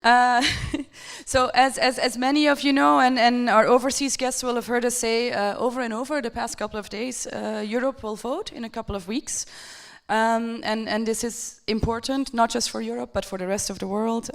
Uh, so as many of you know, and our overseas guests will have heard us say over and over the past couple of days, Europe will vote in a couple of weeks. And this is important, not just for Europe, but for the rest of the world.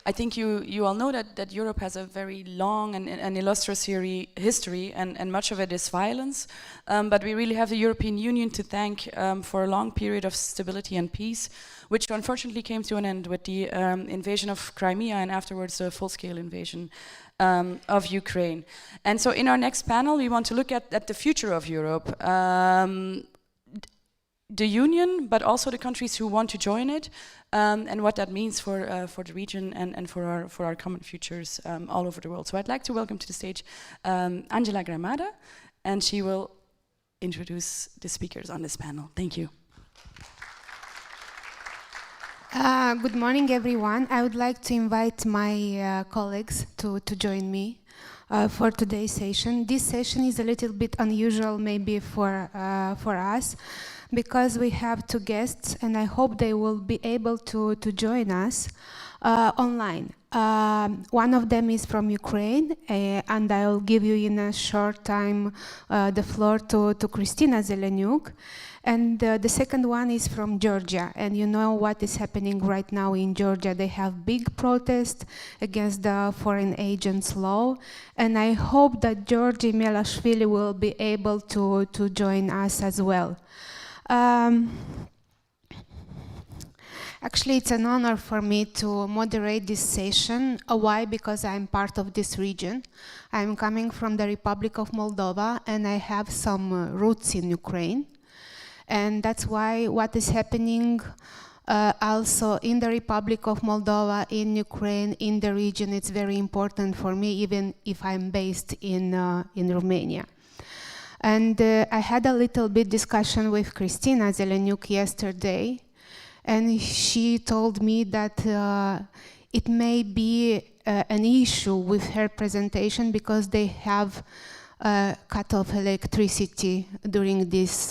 I think you all know that Europe has a very long and illustrious history, and much of it is violence. But we really have the European Union to thank for a long period of stability and peace, which unfortunately came to an end with the invasion of Crimea and afterwards the full-scale invasion of Ukraine. And so in our next panel, we want to look at the future of Europe. The Union, but also the countries who want to join it, and what that means for the region and for our common futures all over the world. So I'd like to welcome to the stage Angela Gramada, and she will introduce the speakers on this panel. Thank you. Good morning, everyone. I would like to invite my colleagues to join me for today's session. This session is a little bit unusual maybe for us, because we have two guests, and I hope they will be able to join us online. One of them is from Ukraine, and I'll give you in a short time the floor to Kristina Zeleniuk. And the second one is from Georgia, and you know what is happening right now in Georgia. They have big protests against the foreign agents law, and I hope that Georgi Melashvili will be able to join us as well. Actually, it's an honor for me to moderate this session. Why? Because I'm part of this region. I'm coming from the Republic of Moldova, and I have some roots in Ukraine. And that's why what is happening also in the Republic of Moldova, in Ukraine, in the region, it's very important for me, even if I'm based in Romania. And I had a little bit discussion with Kristina Zeleniuk yesterday, and she told me that it may be an issue with her presentation because they have cut off electricity during this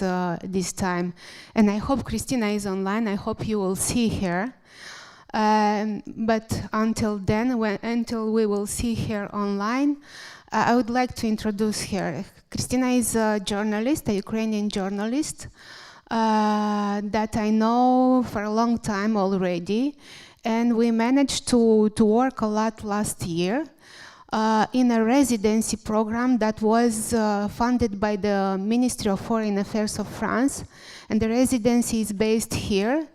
time. And I hope Kristina is online. I hope you will see her. But until then, until we will see her online, I would like to introduce her. Kristina is a journalist, a Ukrainian journalist that I know for a long time already. And we managed to work a lot last year in a residency program that was funded by the Ministry of Foreign Affairs of France. And the residency is based here.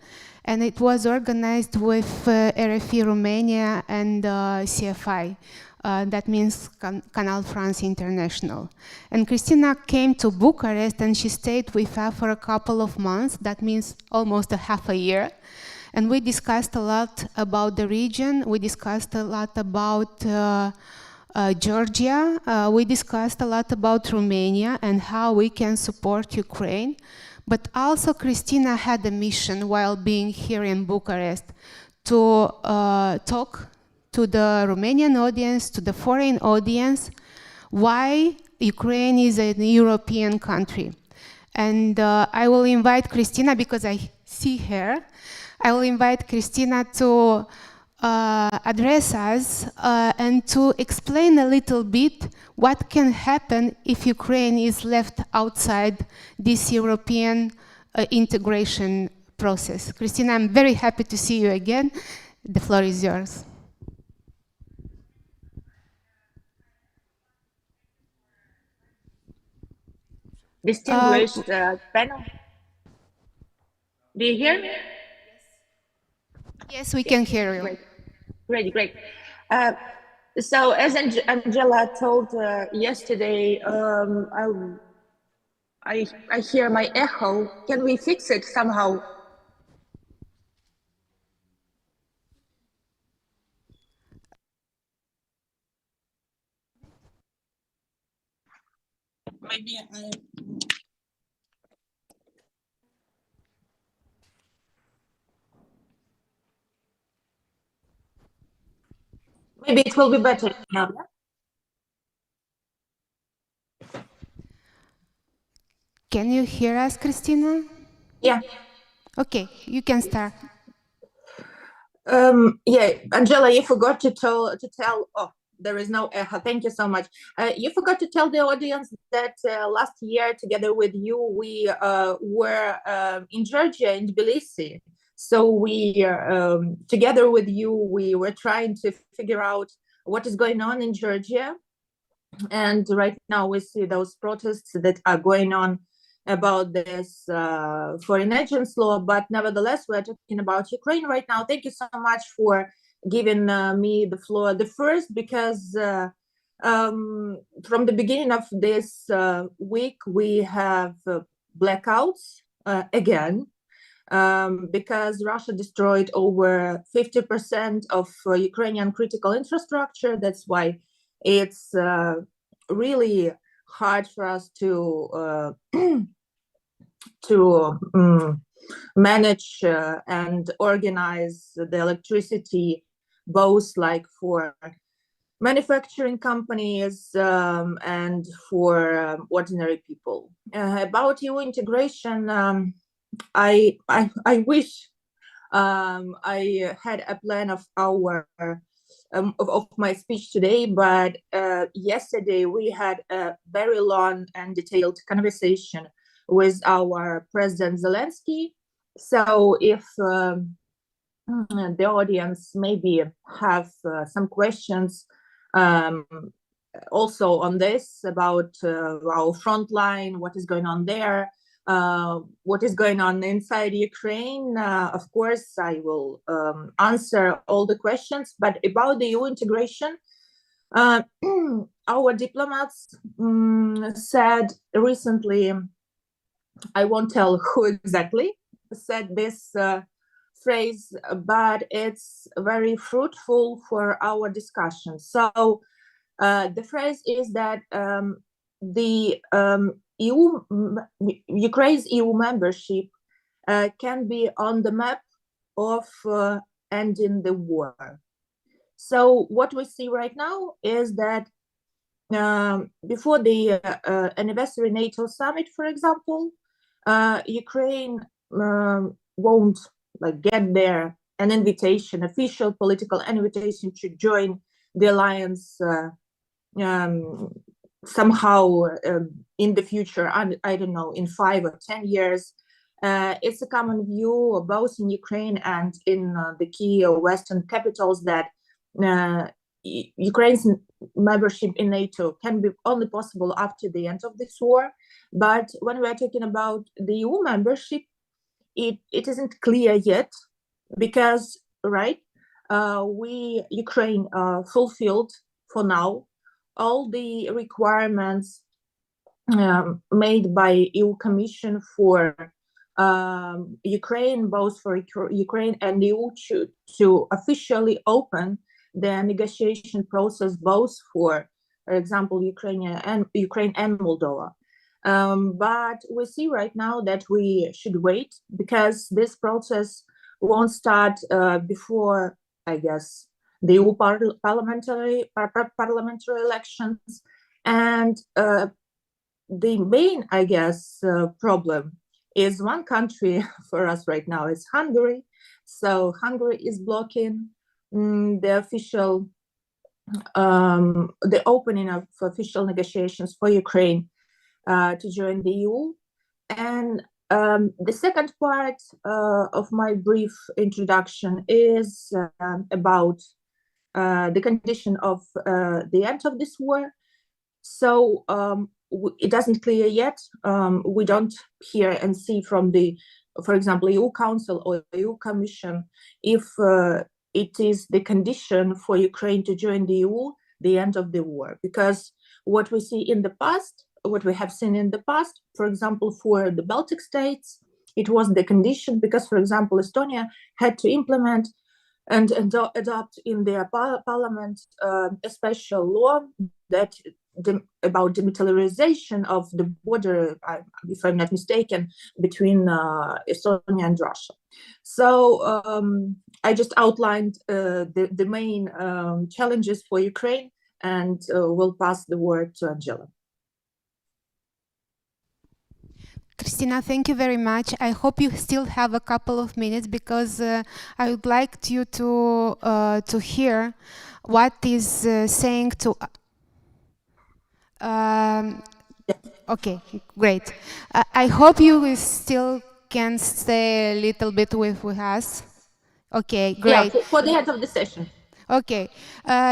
And it was organized with RFI Romania and CFI. That means Canal France International. And Kristina came to Bucharest and she stayed with us for a couple of months. That means almost a half a year. And we discussed a lot about the region. We discussed a lot about Georgia. We discussed a lot about Romania and how we can support Ukraine. But also Kristina had a mission while being here in Bucharest to talk to the Romanian audience, to the foreign audience, why Ukraine is a European country. And I will invite Kristina, because I see her, I will invite Kristina to address us and to explain a little bit what can happen if Ukraine is left outside this European integration process. Kristina, I'm very happy to see you again. The floor is yours. Distinguished panel. Do you hear me? Yes, we can hear you. Great. So as Angela told yesterday, I hear my echo. Can we fix it somehow? Maybe it will be better now. Can you hear us, Kristina? Yeah. Okay, you can start. Yeah, Angela, you forgot to tell. Oh, there is no echo. Thank you so much. You forgot to tell the audience that last year, together with you, we were in Georgia, in Tbilisi. So we, together with you, we were trying to figure out what is going on in Georgia. And right now we see those protests that are going on about this foreign agents law, but nevertheless we're talking about Ukraine right now. Thank you so much for giving me the floor the first, because from the beginning of this week we have blackouts again, because Russia destroyed over 50% of Ukrainian critical infrastructure. That's why it's really hard for us to manage and organize the electricity, both like for manufacturing companies and for ordinary people. About EU integration, I wish I had a plan of our of my speech today, but yesterday we had a very long and detailed conversation with our President Zelensky. So if the audience maybe have some questions also on this about our front line, what is going on there, what is going on inside Ukraine. Of course, I will answer all the questions, but about the EU integration, our diplomats said recently, I won't tell who exactly said this phrase, but it's very fruitful for our discussion. So the phrase is that the Ukraine's EU membership can be on the map of ending the war. So what we see right now is that before the anniversary NATO summit, for example, Ukraine won't get there an invitation, official political invitation to join the alliance somehow in the future. I don't know, in 5 or 10 years. It's a common view both in Ukraine and in the key Western capitals that Ukraine's membership in NATO can be only possible after the end of this war. But when we're talking about the EU membership, it isn't clear yet, because Ukraine fulfilled for now all the requirements made by EU Commission for Ukraine, both for Ukraine and EU to officially open the negotiation process, both for example, Ukraine and Moldova. But we see right now that we should wait, because this process won't start before, I guess, the EU parliamentary elections. And the main, I guess, problem is one country for us right now is Hungary. So Hungary is blocking the official, the opening of official negotiations for Ukraine to join the EU. And the second part of my brief introduction is about the condition of the end of this war. So it doesn't clear yet. We don't hear and see from the, for example, EU Council or EU Commission, if it is the condition for Ukraine to join the EU, the end of the war. Because what we see in the past, what we have seen in the past, for example, for the Baltic states, it was the condition because, for example, Estonia had to implement and adopt in their parliament a special law that about demilitarization of the border, if I'm not mistaken, between Estonia and Russia. So I just outlined the main challenges for Ukraine, and will pass the word to Angela. Christina, thank you very much. I hope you still have a couple of minutes because I would like you to hear what is saying to. Okay, great. I hope you still can stay a little bit with us. Okay, great. Yeah, for the end of the session. Okay,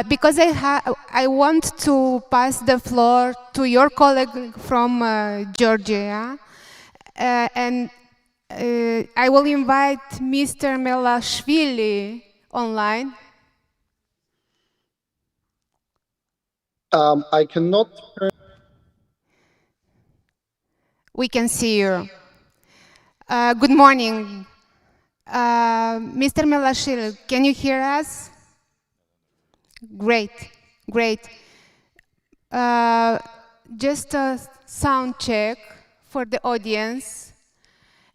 because I want to pass the floor to your colleague from Georgia, and I will invite Mr. Melashvili online. I cannot. We can see you. Good morning. Mr. Melashvili, can you hear us? Great, great. Just a sound check for the audience.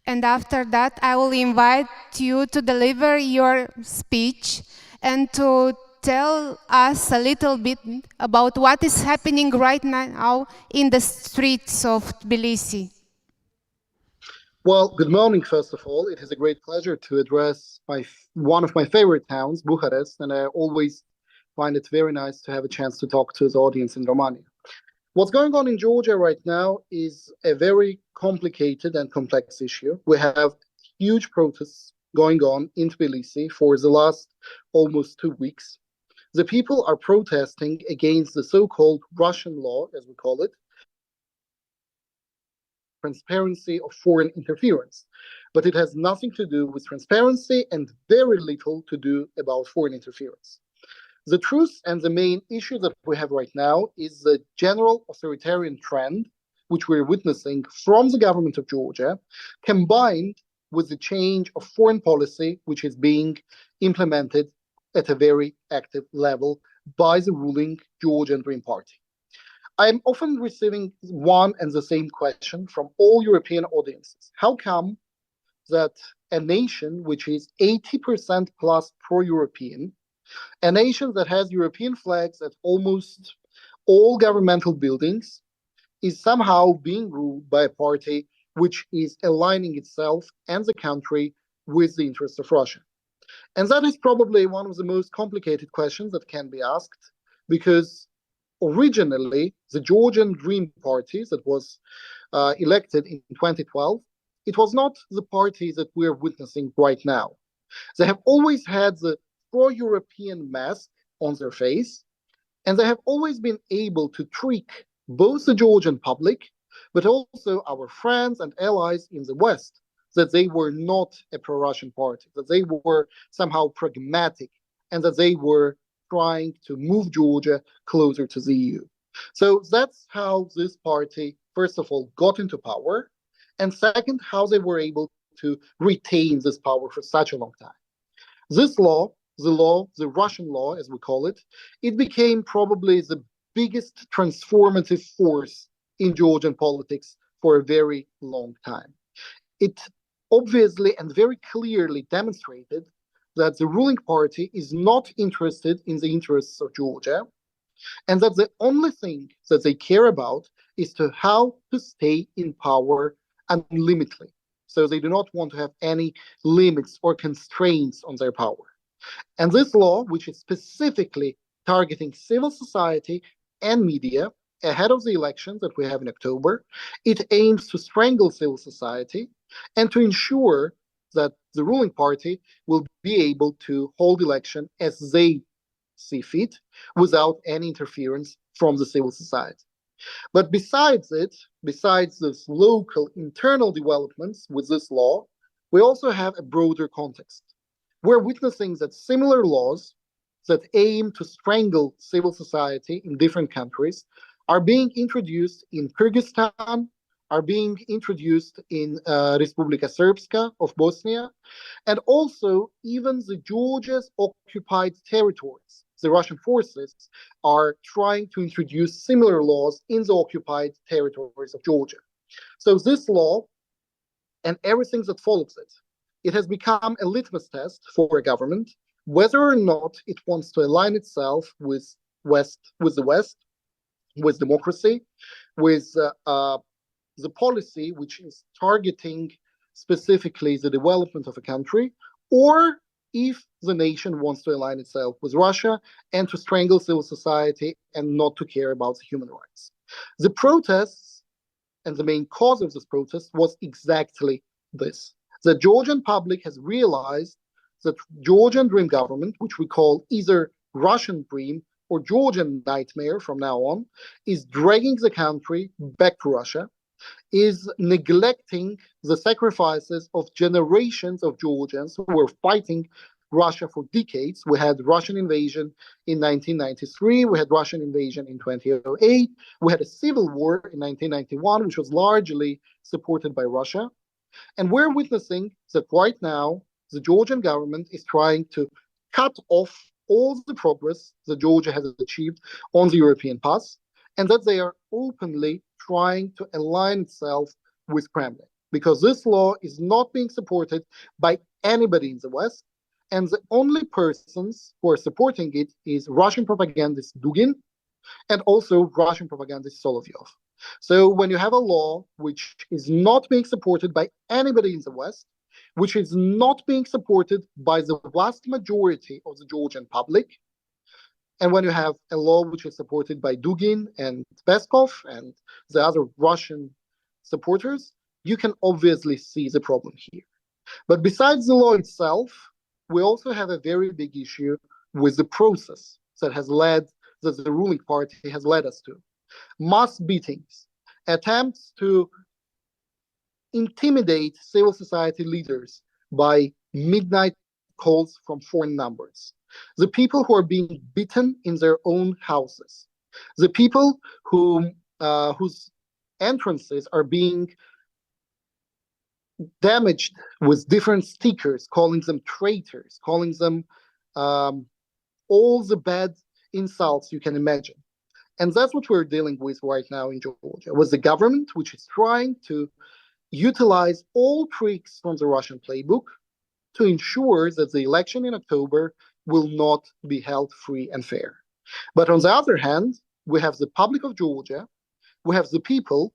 And after that, I will invite you to deliver your speech and to tell us a little bit about what is happening right now in the streets of Tbilisi. Well, good morning, first of all. It is a great pleasure to address one of my favorite towns, Bucharest, and I always find it very nice to have a chance to talk to the audience in Romania. What's going on in Georgia right now is a very complicated and complex issue. We have huge protests going on in Tbilisi for the last almost 2 weeks. The people are protesting against the so-called Russian law, as we call it, transparency of foreign interference. But it has nothing to do with transparency and very little to do about foreign interference. The truth and the main issue that we have right now is the general authoritarian trend, which we're witnessing from the government of Georgia, combined with the change of foreign policy, which is being implemented at a very active level by the ruling Georgian Dream Party. I am often receiving one and the same question from all European audiences. How come that a nation which is 80% plus pro-European, a nation that has European flags at almost all governmental buildings, is somehow being ruled by a party which is aligning itself and the country with the interests of Russia? And that is probably one of the most complicated questions that can be asked, because originally the Georgian Dream Party that was elected in 2012, it was not the party that we're witnessing right now. They have always had the pro-European mask on their face, and they have always been able to trick both the Georgian public, but also our friends and allies in the West, that they were not a pro-Russian party, that they were somehow pragmatic, and that they were trying to move Georgia closer to the EU. So that's how this party, first of all, got into power, and second, how they were able to retain this power for such a long time. This law, the Russian law, as we call it, it became probably the biggest transformative force in Georgian politics for a very long time. It obviously and very clearly demonstrated that the ruling party is not interested in the interests of Georgia, and that the only thing that they care about is how to stay in power unlimitedly. So they do not want to have any limits or constraints on their power. And this law, which is specifically targeting civil society and media ahead of the elections that we have in October, it aims to strangle civil society and to ensure that the ruling party will be able to hold election as they see fit without any interference from the civil society. But besides this local internal developments with this law, we also have a broader context. We're witnessing that similar laws that aim to strangle civil society in different countries are being introduced in Kyrgyzstan, are being introduced in Republika Srpska of Bosnia, and also even the Georgia's occupied territories. The Russian forces are trying to introduce similar laws in the occupied territories of Georgia. So this law and everything that follows it, it has become a litmus test for a government, whether or not it wants to align itself with the West, with democracy, with the policy which is targeting specifically the development of a country, or if the nation wants to align itself with Russia and to strangle civil society and not to care about the human rights. The protests and the main cause of this protest was exactly this. The Georgian public has realized that Georgian dream government, which we call either Russian dream or Georgian nightmare from now on, is dragging the country back to Russia, is neglecting the sacrifices of generations of Georgians who were fighting Russia for decades. We had Russian invasion in 1993, we had Russian invasion in 2008, we had a civil war in 1991, which was largely supported by Russia. And we're witnessing that right now, the Georgian government is trying to cut off all the progress that Georgia has achieved on the European path, and that they are openly trying to align itself with Kremlin, because this law is not being supported by anybody in the West, and the only persons who are supporting it is Russian propagandist Dugin and also Russian propagandist Solovyov. So when you have a law which is not being supported by anybody in the West, which is not being supported by the vast majority of the Georgian public, and when you have a law which is supported by Dugin and Peskov and the other Russian supporters, you can obviously see the problem here. But besides the law itself, we also have a very big issue with the process that the ruling party has led us to. Mass beatings, attempts to intimidate civil society leaders by midnight calls from foreign numbers, the people who are being beaten in their own houses, the people whose entrances are being damaged with different stickers, calling them traitors, calling them all the bad insults you can imagine. And that's what we're dealing with right now in Georgia, with the government which is trying to utilize all tricks from the Russian playbook to ensure that the election in October will not be held free and fair. But on the other hand, we have the public of Georgia, we have the people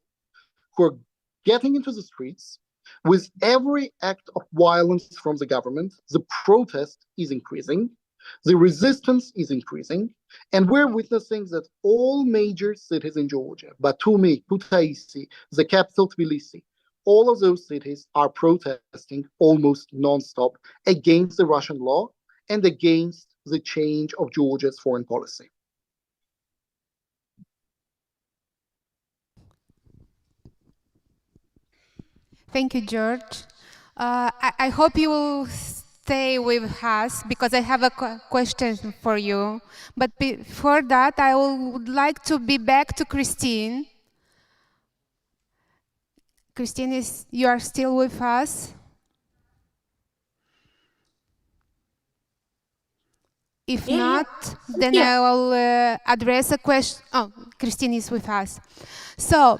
who are getting into the streets. With every act of violence from the government, the protest is increasing, the resistance is increasing, and we're witnessing that all major cities in Georgia, Batumi, Kutaisi, the capital Tbilisi, all of those cities are protesting almost non-stop against the Russian law and against the change of Georgia's foreign policy. Thank you, George. I hope you will stay with us because I have a question for you. But before that, I would like to be back to Christine. Christine, you are still with us? If not, then I will address a question. Oh, Christine is with us. So,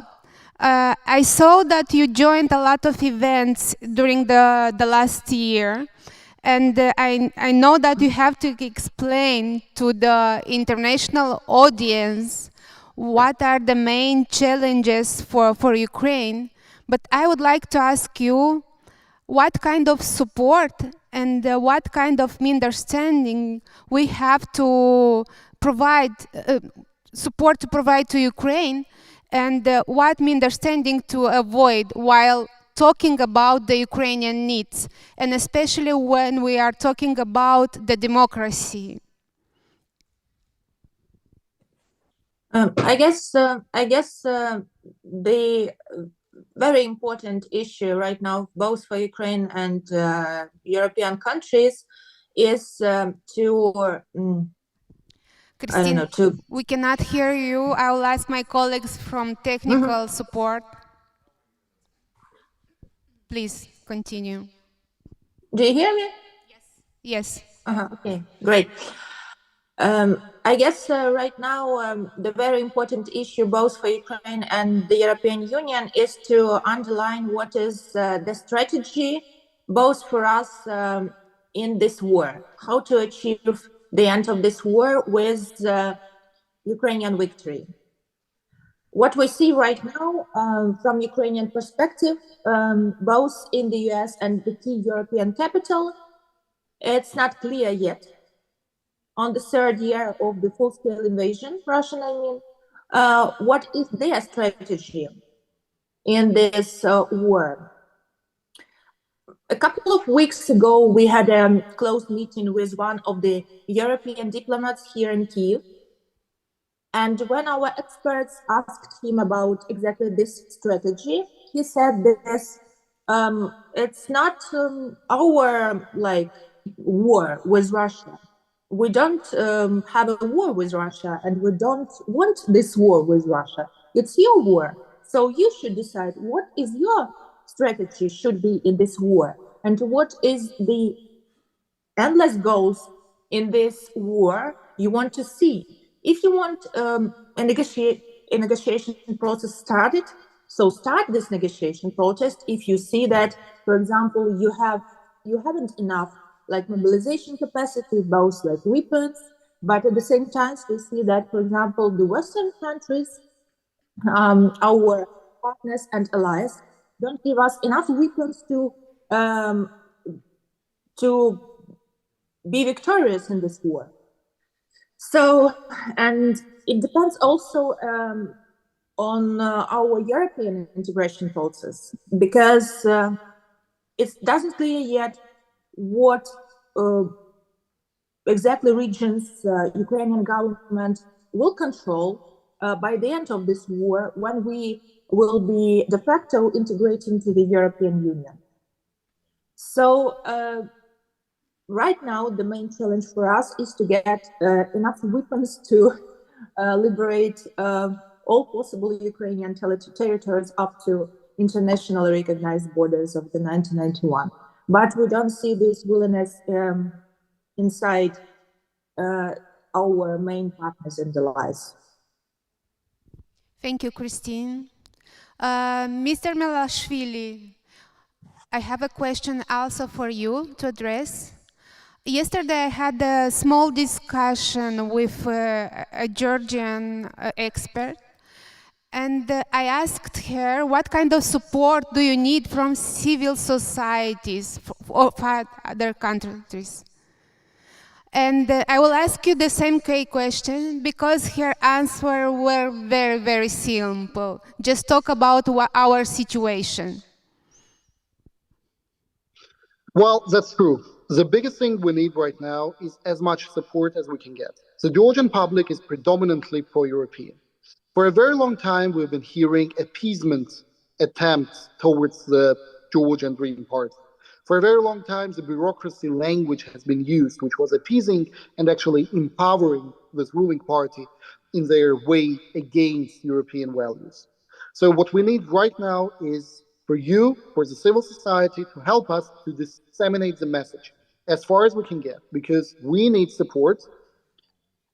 I saw that you joined a lot of events during the last year, and I know that you have to explain to the international audience what are the main challenges for Ukraine. But I would like to ask you, what kind of support and what kind of understanding we have to provide, support to provide to Ukraine, and what understanding to avoid while talking about the Ukrainian needs, and especially when we are talking about the democracy. I guess the very important issue right now, both for Ukraine and European countries, is Christine, we cannot hear you. I will ask my colleagues from technical support. Please continue. Do you hear me? Yes. Okay, great. I guess right now the very important issue both for Ukraine and the European Union is to underline what is the strategy both for us in this war, how to achieve the end of this war with Ukrainian victory. what we see right now from Ukrainian perspective, both in the US and the key European capital, it's not clear yet. On the third year of the full-scale invasion, Russian, I mean, what is their strategy in this war? A couple of weeks ago, we had a close meeting with one of the European diplomats here in Kyiv. And when our experts asked him about exactly this strategy, he said this, it's not our war with Russia. We don't have a war with Russia, and we don't want this war with Russia. It's your war. So you should decide what is your strategy should be in this war, and what is the endless goals in this war you want to see. If you want a negotiation process started, so start this negotiation process. If you see that, for example, you haven't enough mobilization capacity, both weapons, but at the same time, we see that, for example, the Western countries, our partners and allies, don't give us enough weapons to be victorious in this war. So, and it depends also on our European integration process, because it doesn't clear yet what exactly regions Ukrainian government will control by the end of this war, when we will be de facto integrating to the European Union. So right now, the main challenge for us is to get enough weapons to liberate all possible Ukrainian territories up to internationally recognized borders of the 1991. But we don't see this willingness inside our main partners and allies. Thank you, Christine. Mr. Melashvili, I have a question also for you to address. Yesterday, I had a small discussion with a Georgian expert, and I asked her what kind of support do you need from civil societies of other countries. And I will ask you the same question, because her answer were very, very simple. Just talk about our situation. Well, that's true. The biggest thing we need right now is as much support as we can get. The Georgian public is predominantly pro-European. For a very long time, we've been hearing appeasement attempts towards the Georgian Dream Party. For a very long time, the bureaucracy language has been used, which was appeasing and actually empowering this ruling party in their way against European values. So what we need right now is for you, for the civil society, to help us to disseminate the message as far as we can get, because we need support,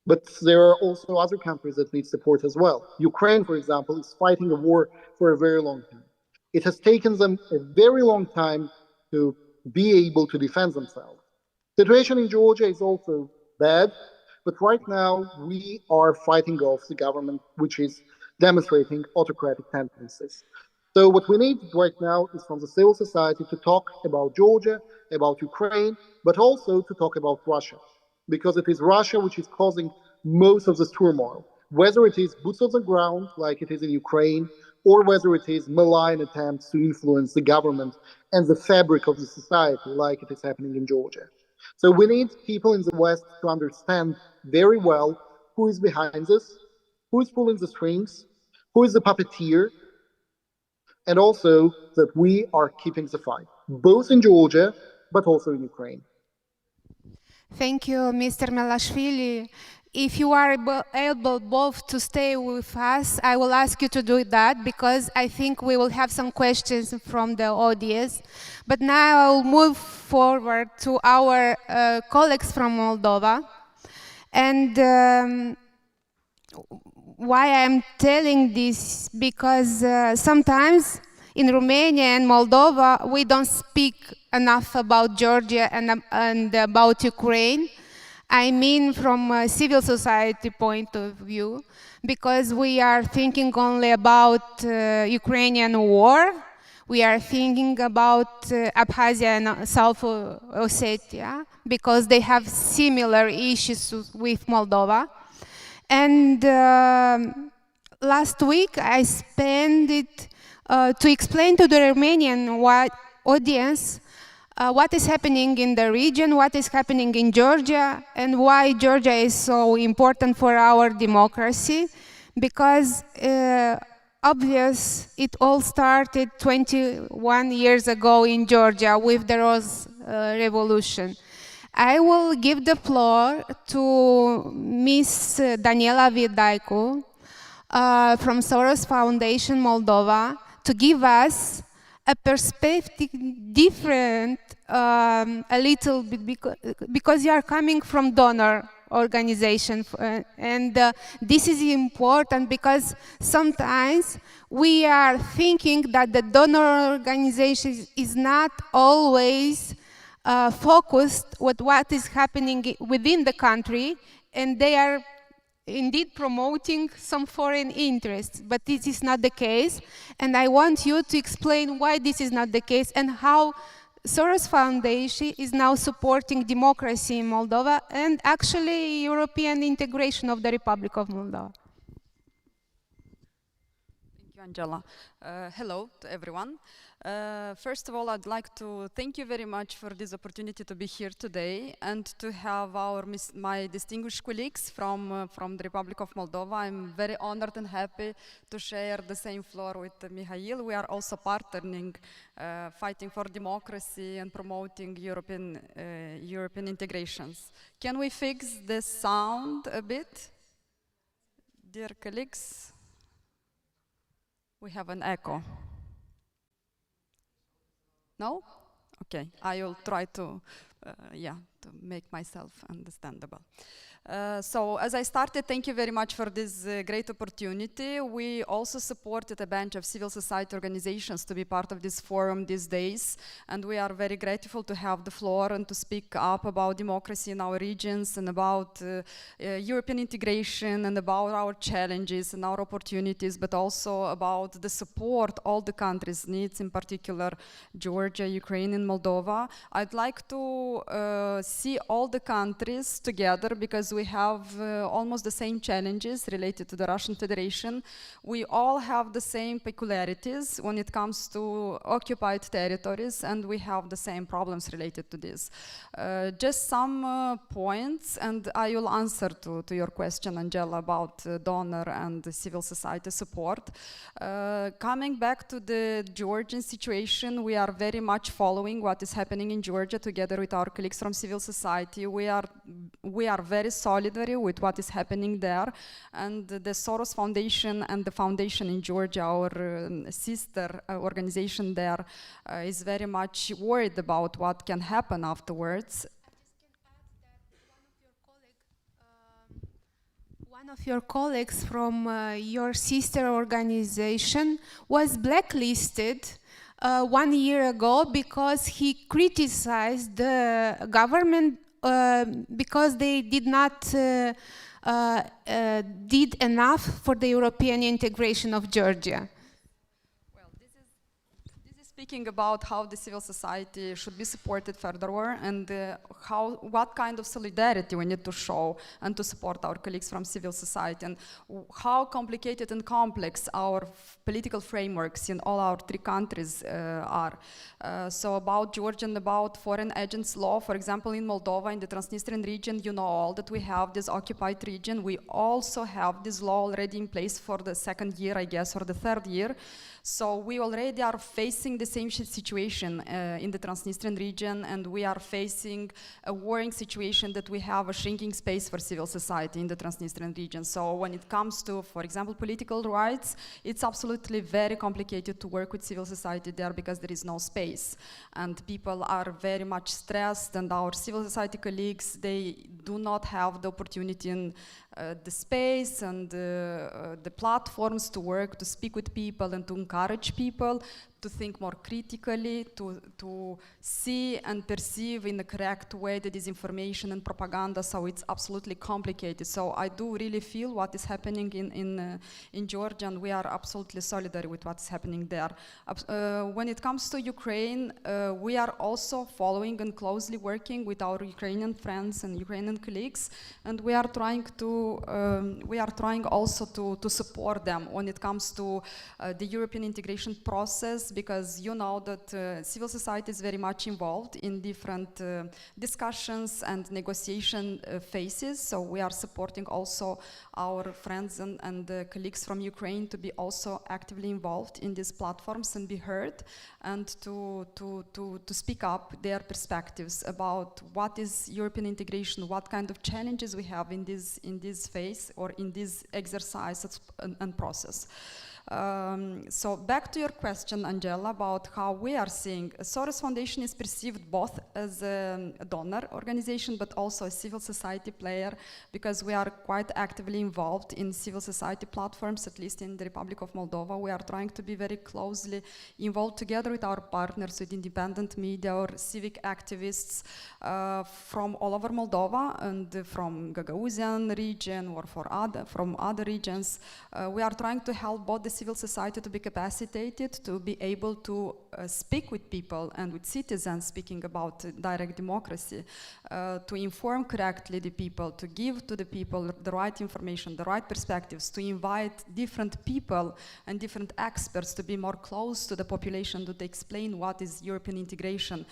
but there are also other countries that need support as well. Ukraine, for example, is fighting a war for a very long time. It has taken them a very long time to be able to defend themselves. The situation in Georgia is also bad, but right now we are fighting off the government, which is demonstrating autocratic tendencies. So what we need right now is from the civil society to talk about Georgia, about Ukraine, but also to talk about Russia, because it is Russia which is causing most of this turmoil, whether it is boots on the ground, like it is in Ukraine, or whether it is malign attempts to influence the government and the fabric of the society, like it is happening in Georgia. So we need people in the West to understand very well who is behind this, who is pulling the strings, who is the puppeteer, and also that we are keeping the fight, both in Georgia, but also in Ukraine. Thank you, Mr. Melashvili. If you are able both to stay with us, I will ask you to do that, because I think we will have some questions from the audience. But now I will move forward to our colleagues from Moldova. And why I'm telling this, because sometimes in Romania and Moldova, we don't speak enough about Georgia and about Ukraine. I mean from a civil society point of view, because we are thinking only about Ukrainian war. We are thinking about Abkhazia and South Ossetia, because they have similar issues with Moldova. And last week I spent it to explain to the Romanian audience what is happening in the region, what is happening in Georgia, and why Georgia is so important for our democracy. Because obvious, it all started 21 years ago in Georgia with the Rose Revolution. I will give the floor to Miss Daniela Vidaicu from Soros Foundation Moldova to give us a perspective different a little bit, because you are coming from donor organization, and this is important because sometimes we are thinking that the donor organization is not always focused with what is happening within the country, and they are indeed promoting some foreign interests, but this is not the case. And I want you to explain why this is not the case and how Soros Foundation is now supporting democracy in Moldova and actually European integration of the Republic of Moldova. Thank you, Angela. Hello to everyone. First of all, I'd like to thank you very much for this opportunity to be here today and to have my distinguished colleagues from the Republic of Moldova. I'm very honored and happy to share the same floor with Mihail. We are also partnering, fighting for democracy and promoting European integrations. Can we fix the sound a bit? Dear colleagues, we have an echo. No? Okay, I will try to make myself understandable. So as I started, thank you very much for this great opportunity. We also supported a bunch of civil society organizations to be part of this forum these days, and we are very grateful to have the floor and to speak up about democracy in our regions and about European integration and about our challenges and our opportunities, but also about the support all the countries needs, in particular Georgia, Ukraine, and Moldova. I'd like to see all the countries together because we have almost the same challenges related to the Russian Federation. We all have the same peculiarities when it comes to occupied territories, and we have the same problems related to this. Just some points, and I will answer to your question, Angela, about donor and civil society support. Coming back to the Georgian situation, we are very much following what is happening in Georgia together with our colleagues from civil society. We are very solidary with what is happening there, and the Soros Foundation and the foundation in Georgia, our sister organization there, is very much worried about what can happen afterwards. One of your colleagues from your sister organization was blacklisted 1 year ago because he criticized the government because they did not did enough for the European integration of Georgia. Well, this is speaking about how the civil society should be supported furthermore, and what kind of solidarity we need to show and to support our colleagues from civil society, and how complicated and complex our political frameworks in all our 3 countries are. So about Georgia and about foreign agents law, for example, in Moldova, in the Transnistrian region, you know all that we have this occupied region. We also have this law already in place for the 2nd year, I guess, or the 3rd year. So we already are facing the same situation in the Transnistrian region, and we are facing a worrying situation that we have a shrinking space for civil society in the Transnistrian region. So when it comes to, for example, political rights, it's absolutely very complicated to work with civil society there because there is no space. And people are very much stressed, and our civil society colleagues, they do not have the opportunity the space and the platforms to work, to speak with people and to encourage people to think more critically, to see and perceive in the correct way the disinformation and propaganda. So it's absolutely complicated. So I do really feel what is happening in Georgia, and we are absolutely solidary with what's happening there. When it comes to Ukraine, we are also following and closely working with our Ukrainian friends and Ukrainian colleagues, and we are trying also to support them when it comes to the European integration process, because you know that civil society is very much involved in different discussions and negotiation phases. So we are supporting also our friends and colleagues from Ukraine to be also actively involved in these platforms and be heard, and to speak up their perspectives about what is European integration, what kind of challenges we have in this phase or in this exercise and process. So back to your question, Angela, about how we are seeing Soros Foundation is perceived both as a donor organization but also a civil society player, because we are quite actively involved in civil society platforms, at least in the Republic of Moldova. We are trying to be very closely involved together with our partners, with independent media or civic activists from all over Moldova and from Gagauzian region or from other regions. We are trying to help both the civil society to be capacitated, to be able to speak with people and with citizens, speaking about direct democracy, to inform correctly the people, to give to the people the right information, the right perspectives, to invite different people and different experts to be more close to the population, to explain what is European integration.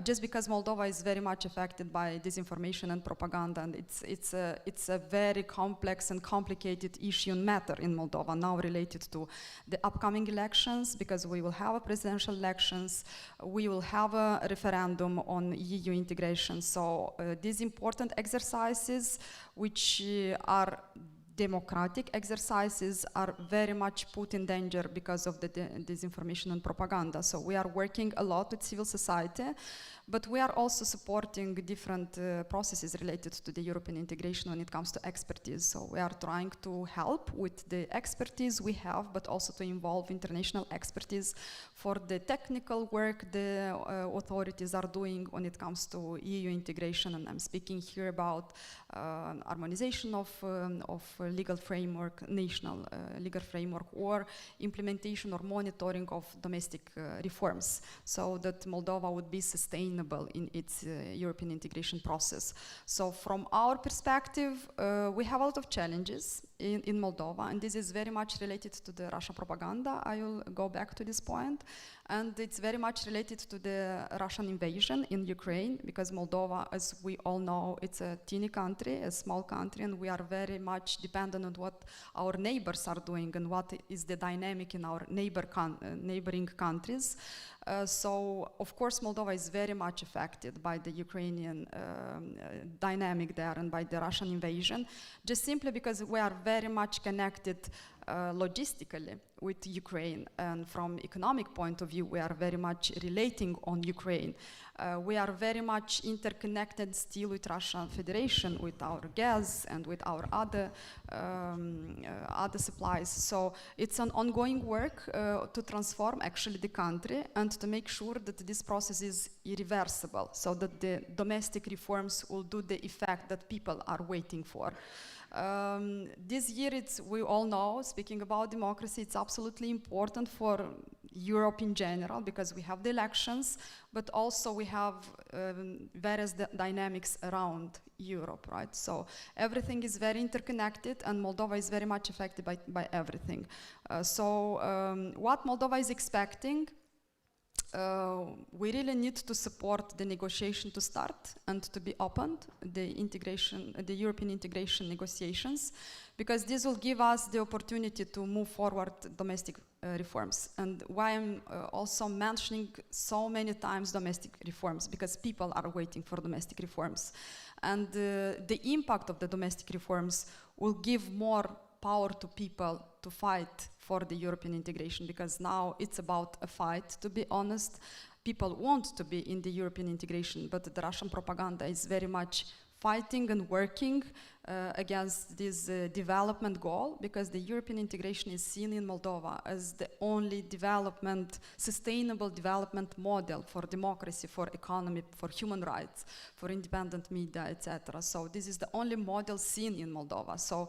Just because Moldova is very much affected by disinformation and propaganda, and it's a very complex and complicated issue and matter in Moldova now related to the upcoming elections, because we will have a presidential elections, we will have a referendum on EU integration. So these important exercises, which are democratic exercises, are very much put in danger because of the disinformation and propaganda. So we are working a lot with civil society, but we are also supporting different processes related to the European integration when it comes to expertise. So we are trying to help with the expertise we have, but also to involve international expertise for the technical work the authorities are doing when it comes to EU integration. And I'm speaking here about harmonization of legal framework, national legal framework, or implementation or monitoring of domestic reforms, so that Moldova would be sustainable in its European integration process. So from our perspective, we have a lot of challenges in Moldova, and this is very much related to the Russian propaganda. I will go back to this point. And it's very much related to the Russian invasion in Ukraine, because Moldova, as we all know, it's a teeny country, a small country, and we are very much dependent on what our neighbors are doing and what is the dynamic in our neighboring countries. So, of course, Moldova is very much affected by the Ukrainian dynamic there and by the Russian invasion, just simply because we are very much connected logistically with Ukraine, and from economic point of view, we are very much relating on Ukraine. We are very much interconnected still with Russian Federation, with our gas and with our other supplies. So it's an ongoing work to transform actually the country and to make sure that this process is irreversible, so that the domestic reforms will do the effect that people are waiting for. This year, we all know, speaking about democracy, it's absolutely important for Europe in general, because we have the elections, but also we have various dynamics around Europe, right? So everything is very interconnected, and Moldova is very much affected by everything. What Moldova is expecting, we really need to support the negotiation to start and to be opened, the European integration negotiations, because this will give us the opportunity to move forward domestic reforms. And why I'm also mentioning so many times domestic reforms, because people are waiting for domestic reforms. And the impact of the domestic reforms will give more power to people to fight for the European integration, because now it's about a fight, to be honest. People want to be in the European integration, but the Russian propaganda is very much fighting and working against this development goal, because the European integration is seen in Moldova as the only sustainable development model for democracy, for economy, for human rights, for independent media, etc. So this is the only model seen in Moldova. So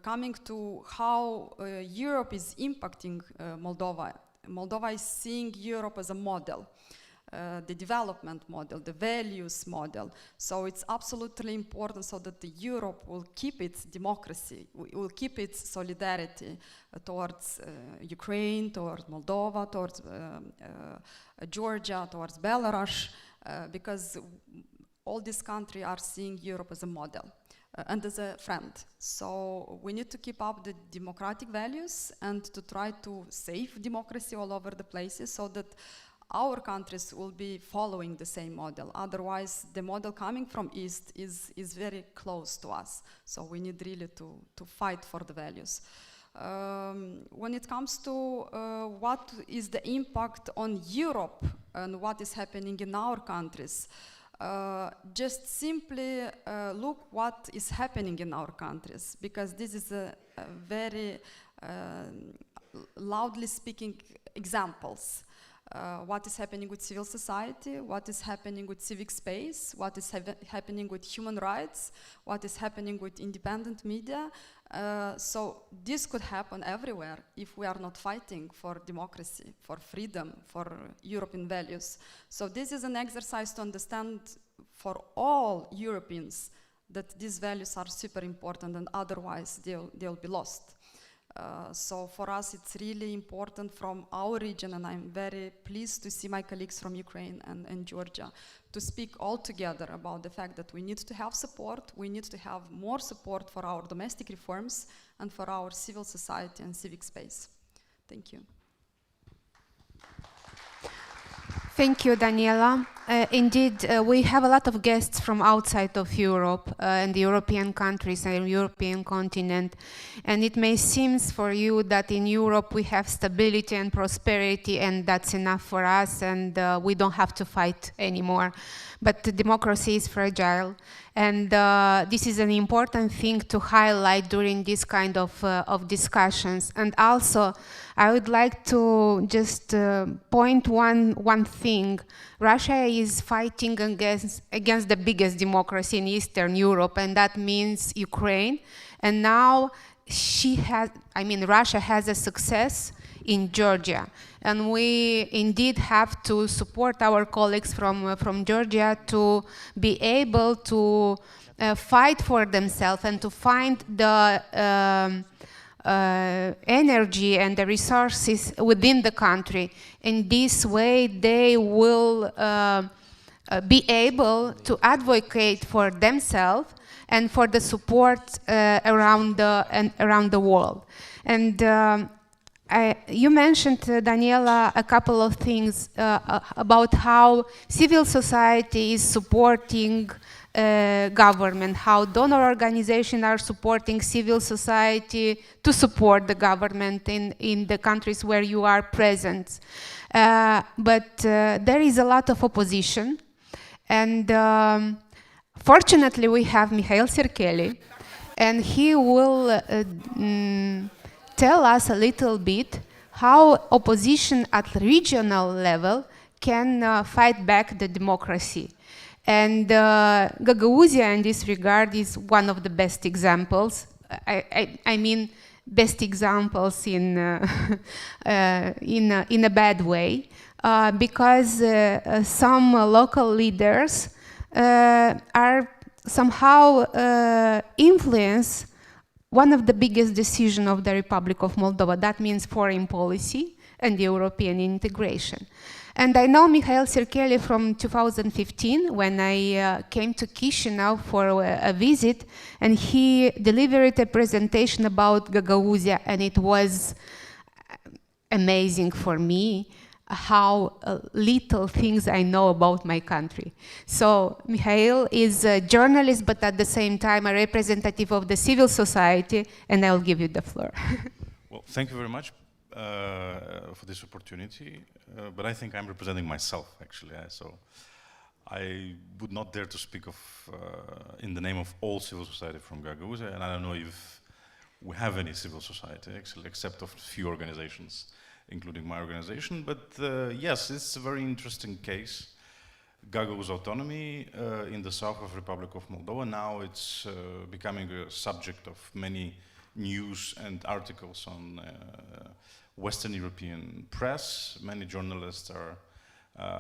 coming to how Europe is impacting Moldova, Moldova is seeing Europe as a model. The development model, the values model. So it's absolutely important so that Europe will keep its democracy, will keep its solidarity towards Ukraine, towards Moldova, towards Georgia, towards Belarus, because all these countries are seeing Europe as a model and as a friend. So we need to keep up the democratic values and to try to save democracy all over the places so that our countries will be following the same model. Otherwise, the model coming from East is very close to us. So we need really to fight for the values. When it comes to what is the impact on Europe and what is happening in our countries, just simply look what is happening in our countries, because this is a very loudly speaking examples. What is happening with civil society, what is happening with civic space, what is happening with human rights, what is happening with independent media. So this could happen everywhere if we are not fighting for democracy, for freedom, for European values. So this is an exercise to understand for all Europeans that these values are super important, and otherwise they'll be lost. So for us, it's really important from our region, and I'm very pleased to see my colleagues from Ukraine and Georgia to speak all together about the fact that we need to have support, we need to have more support for our domestic reforms and for our civil society and civic space. Thank you. Thank you, Daniela. Indeed, we have a lot of guests from outside of Europe and the European countries and the European continent. And it may seem for you that in Europe we have stability and prosperity and that's enough for us and we don't have to fight anymore. But democracy is fragile. And this is an important thing to highlight during this kind of discussions. And also, I would like to just point one thing. Russia is fighting against the biggest democracy in Eastern Europe, and that means Ukraine. And now Russia has a success in Georgia. And we indeed have to support our colleagues from Georgia to be able to fight for themselves and to find the energy and the resources within the country. In this way, they will be able to advocate for themselves and for the support around the world. And you mentioned, Daniela, a couple of things about how civil society is supporting government, how donor organizations are supporting civil society to support the government in the countries where you are present. But there is a lot of opposition. And fortunately, we have Mikhail Sirkeli, and he will tell us a little bit how opposition at regional level can fight back the democracy. And Gagauzia in this regard is one of the best examples. I mean, best examples in a bad way, because some local leaders are somehow influence one of the biggest decisions of the Republic of Moldova. That means foreign policy and the European integration. And I know Mikhail Sirkeli from 2015 when I came to Chisinau for a visit, and he delivered a presentation about Gagauzia, and it was amazing for me how little things I know about my country. So Mikhail is a journalist, but at the same time a representative of the civil society, and I'll give you the floor. Well, thank you very much for this opportunity, but I think I'm representing myself, actually. So I would not dare to speak of in the name of all civil society from Gagauzia, and I don't know if we have any civil society, actually, except of a few organizations, including my organization. But yes, it's a very interesting case. Gagauz autonomy in the south of Republic of Moldova. Now it's becoming a subject of many news and articles on Western European press. Many journalists are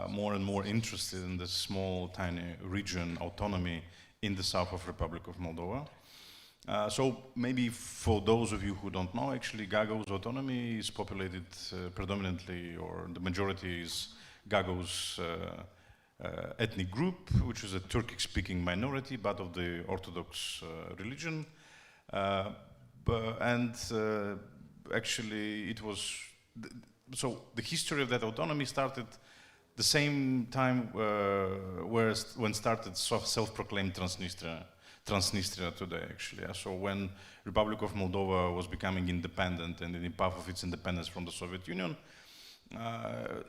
more and more interested in this small, tiny region autonomy in the south of Republic of Moldova. So maybe for those of you who don't know, actually Gagauz autonomy is populated predominantly, or the majority is Gagauz ethnic group, which is a Turkic-speaking minority, but of the Orthodox religion. Actually it was, so the history of that autonomy started the same time when started self-proclaimed Transnistria today, actually. So when Republic of Moldova was becoming independent and in the path of its independence from the Soviet Union,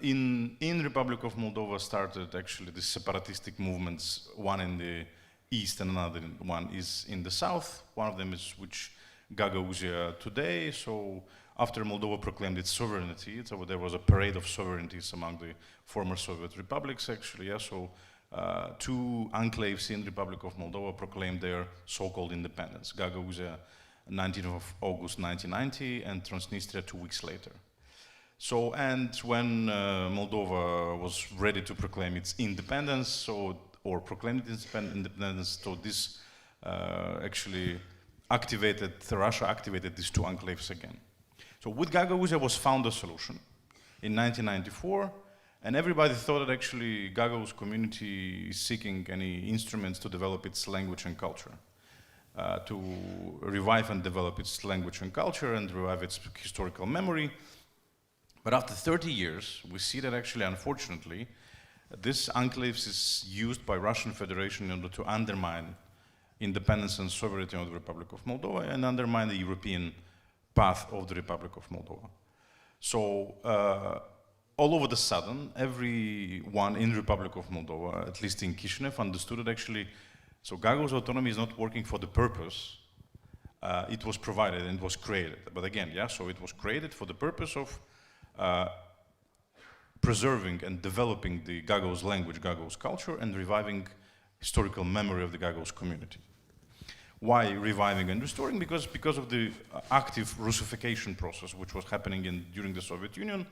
in Republic of Moldova started actually the separatistic movements, one in the east and another one is in the south. One of them is which Gagauzia today. So after Moldova proclaimed its sovereignty, so there was a parade of sovereignties among the former Soviet republics, actually. Yeah, so two enclaves in Republic of Moldova proclaimed their so-called independence. Gagauzia, 19th of August 1990, and Transnistria 2 weeks later. So, and when Moldova was ready to proclaim its independence, or proclaimed its independence, so this actually Russia activated these two enclaves again. So with Gagauzia was found a solution in 1994, and everybody thought that actually Gagauz community is seeking any instruments to develop its language and culture, to revive and develop its language and culture and revive its historical memory. But after 30 years, we see that actually, unfortunately, this enclaves is used by Russian Federation in order to undermine independence and sovereignty of the Republic of Moldova and undermine the European path of the Republic of Moldova. So all over the sudden, everyone in the Republic of Moldova, at least in Chisinau, understood that actually, so Gagauz autonomy is not working for the purpose it was provided and it was created. But again, yeah, so it was created for the purpose of preserving and developing the Gagauz language, Gagauz culture, and reviving historical memory of the Gagauz community. Why reviving and restoring? Because of the active Russification process which was happening during the Soviet Union.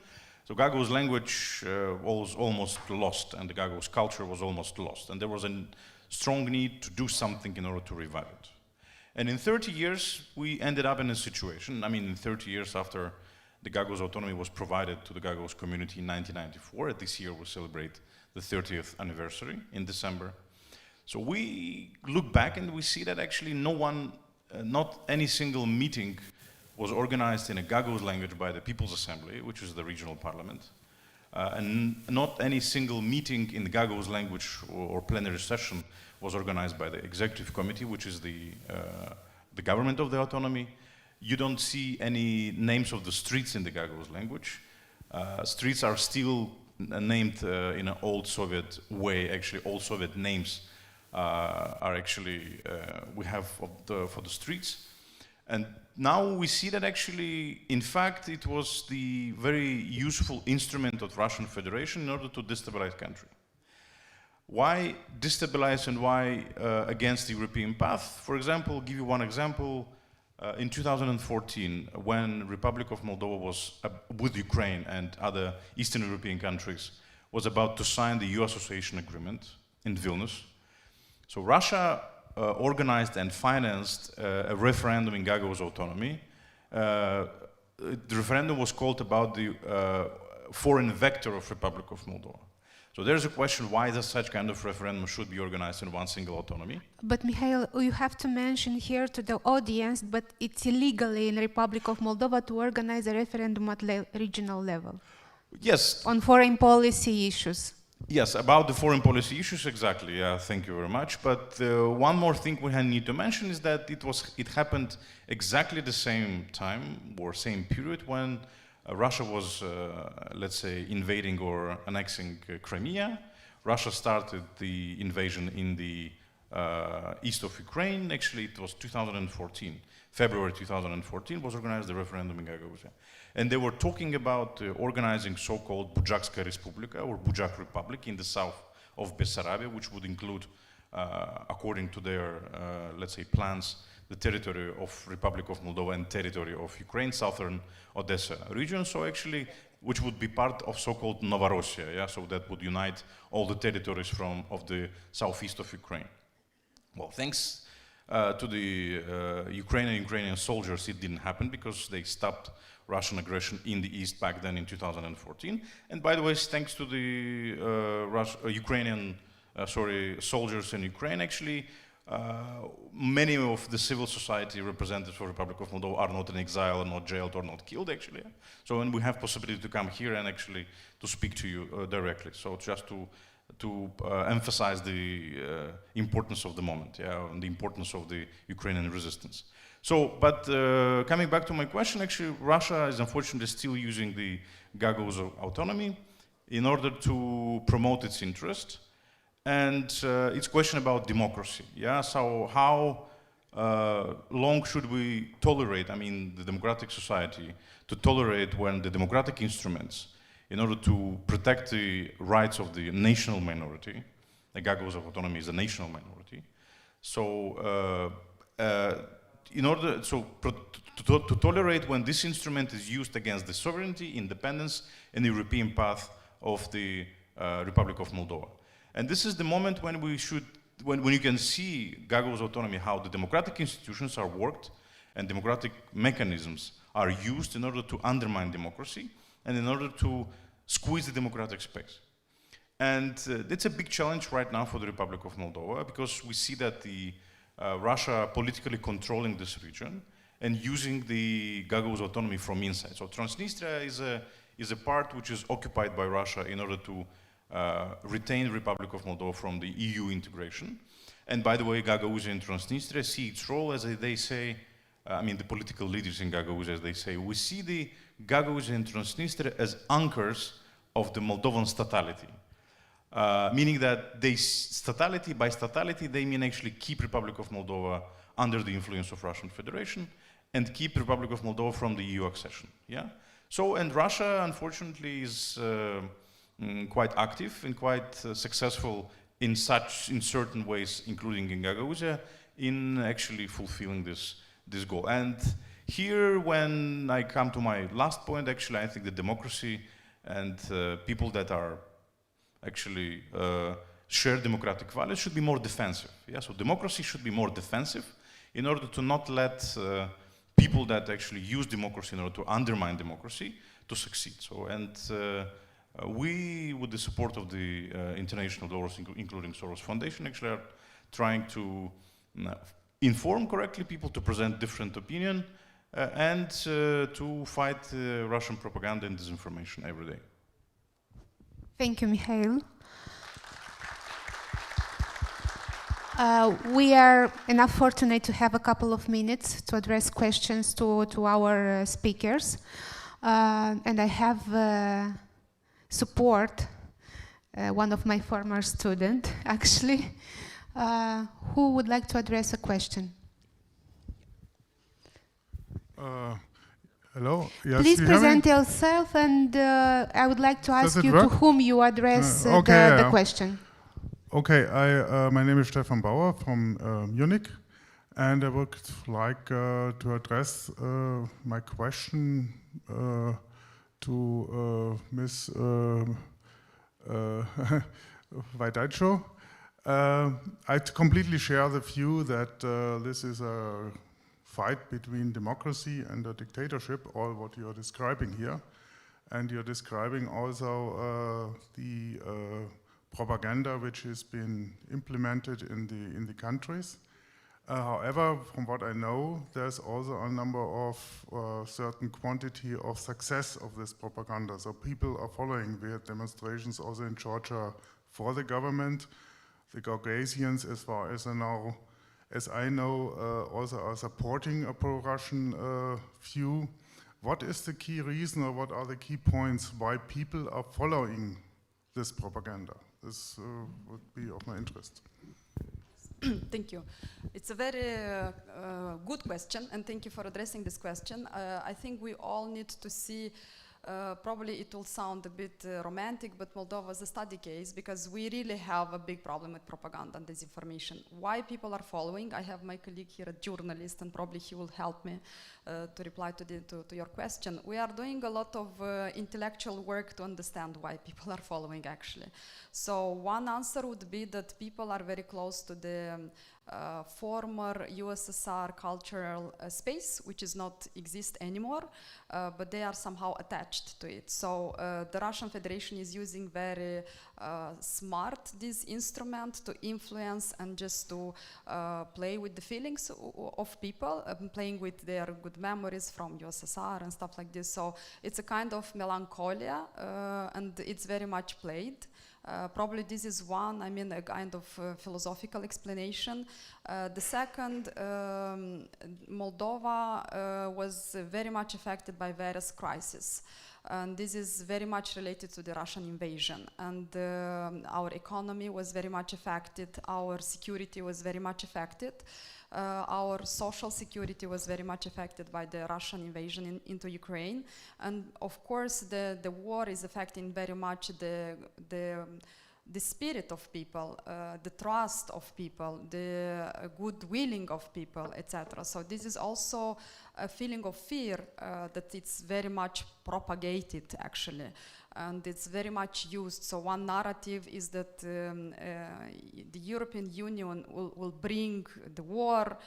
So Gagauz language was almost lost, and the Gagauz culture was almost lost, and there was a strong need to do something in order to revive it. And in 30 years, we ended up in a situation, I mean, in 30 years after the Gagauz autonomy was provided to the Gagauz community in 1994, this year we celebrate the 30th anniversary in December. So we look back and we see that actually no one, not any single meeting was organized in a Gagauz language by the People's Assembly, which is the regional parliament, and not any single meeting in the Gagauz language or plenary session was organized by the executive committee, which is the government of the autonomy. You don't see any names of the streets in the Gagauz language. Streets are still named in an old Soviet way. Actually, old Soviet names are actually we have for the streets. And now we see that actually, in fact, it was the very useful instrument of Russian Federation in order to destabilize country. Why destabilize and why against the European path? For example, I'll give you one example. In 2014, when Republic of Moldova was, with Ukraine and other Eastern European countries, was about to sign the EU association agreement in Vilnius. So Russia organized and financed a referendum in Gagauz autonomy. The referendum was called about the foreign vector of Republic of Moldova. So there's a question why such kind of referendum should be organized in one single autonomy. But Mikhail, you have to mention here to the audience, but it's illegally in the Republic of Moldova to organize a referendum at regional level. Yes. On foreign policy issues. Yes, about the foreign policy issues, exactly. Yeah, thank you very much. But one more thing we need to mention is that it happened exactly the same time or same period when Russia was, let's say, invading or annexing Crimea, Russia started the invasion in the east of Ukraine. Actually, it was 2014. February 2014 was organized the referendum in Gagauzia. And they were talking about organizing so-called Bujakska Respublika, or Bujak Republic, in the south of Bessarabia, which would include, according to their, let's say, plans, the territory of Republic of Moldova and territory of Ukraine, southern Odessa region. So actually, which would be part of so-called Novorossiya, yeah? So that would unite all the territories of the southeast of Ukraine. Well, thanks to the Ukrainian soldiers, it didn't happen because they stopped Russian aggression in the east back then in 2014. And by the way, thanks to the Ukrainian soldiers in Ukraine, actually, many of the civil society representatives for Republic of Moldova are not in exile, not jailed, or not killed, actually. So, and we have possibility to come here and actually to speak to you directly. So just to emphasize the importance of the moment, yeah, and the importance of the Ukrainian resistance. So, but coming back to my question, actually, Russia is unfortunately still using the Gagauz autonomy in order to promote its interest. And it's a question about democracy, yeah? So how long should we tolerate, I mean, the democratic society, to tolerate when the democratic instruments, in order to protect the rights of the national minority, the Gagauz autonomy is a national minority, so to tolerate when this instrument is used against the sovereignty, independence, and the European path of the Republic of Moldova. And this is the moment when we should, when you can see Gagauz autonomy, how the democratic institutions are worked and democratic mechanisms are used in order to undermine democracy and in order to squeeze the democratic space. And it's a big challenge right now for the Republic of Moldova, because we see that the Russia politically controlling this region and using the Gagauz autonomy from inside. So Transnistria is a part which is occupied by Russia in order to retain the Republic of Moldova from the EU integration. And by the way, Gagauzia and Transnistria see its role, as they say, I mean the political leaders in Gagauzia, as they say, we see the Gagauzia and Transnistria as anchors of the Moldovan statality. Meaning that they, by statality, they mean actually keep Republic of Moldova under the influence of Russian Federation and keep Republic of Moldova from the EU accession, yeah? So, and Russia, unfortunately, is quite active and quite successful in certain ways, including in Gagauzia, in actually fulfilling this goal. And here, when I come to my last point, actually, I think that democracy and people that are actually share democratic values should be more defensive. Yeah? So democracy should be more defensive in order to not let people that actually use democracy in order to undermine democracy to succeed. So, and we, with the support of the international donors, including Soros Foundation, actually are trying to inform correctly people, to present different opinion, and to fight Russian propaganda and disinformation every day. Thank you, Mikhail. We are enough fortunate to have a couple of minutes to address questions to our speakers. And I have support, one of my former students, actually, who would like to address a question. Hello. Yes, please present yourself, and I would like to ask you to whom you address the question. Okay, my name is Stefan Bauer from Munich, and I would like to address my question to Ms. Vaidaicho. I completely share the view that this is a fight between democracy and a dictatorship, all what you're describing here. And you're describing also the propaganda which has been implemented in the countries. However, from what I know, there's also a number of certain quantity of success of this propaganda. So people are following. We had demonstrations also in Georgia for the government. The Caucasians, as far as I know, also are supporting a pro-Russian view. What is the key reason, or what are the key points why people are following this propaganda? This would be of my interest. Thank you. It's a very good question, and thank you for addressing this question. I think we all need to see, probably it will sound a bit romantic, but Moldova is a study case because we really have a big problem with propaganda and disinformation. Why people are following? I have my colleague here, a journalist, and probably he will help me to reply to your question. We are doing a lot of intellectual work to understand why people are following, actually. So one answer would be that people are very close to the former USSR cultural space, which is not exist anymore, but they are somehow attached to it. So the Russian Federation is using very smart this instrument to influence and just to play with the feelings of people, playing with their good memories from USSR and stuff like this. So it's a kind of melancholia, and it's very much played. Probably this is one, I mean, a kind of philosophical explanation. The second, Moldova was very much affected by various crises. And this is very much related to the Russian invasion. And our economy was very much affected, our security was very much affected. Our social security was very much affected by the Russian invasion into Ukraine. And of course, the war is affecting very much the spirit of people, the trust of people, the good willing of people, etc. So this is also a feeling of fear that it's very much propagated, actually. And it's very much used. So one narrative is that the European Union will bring the war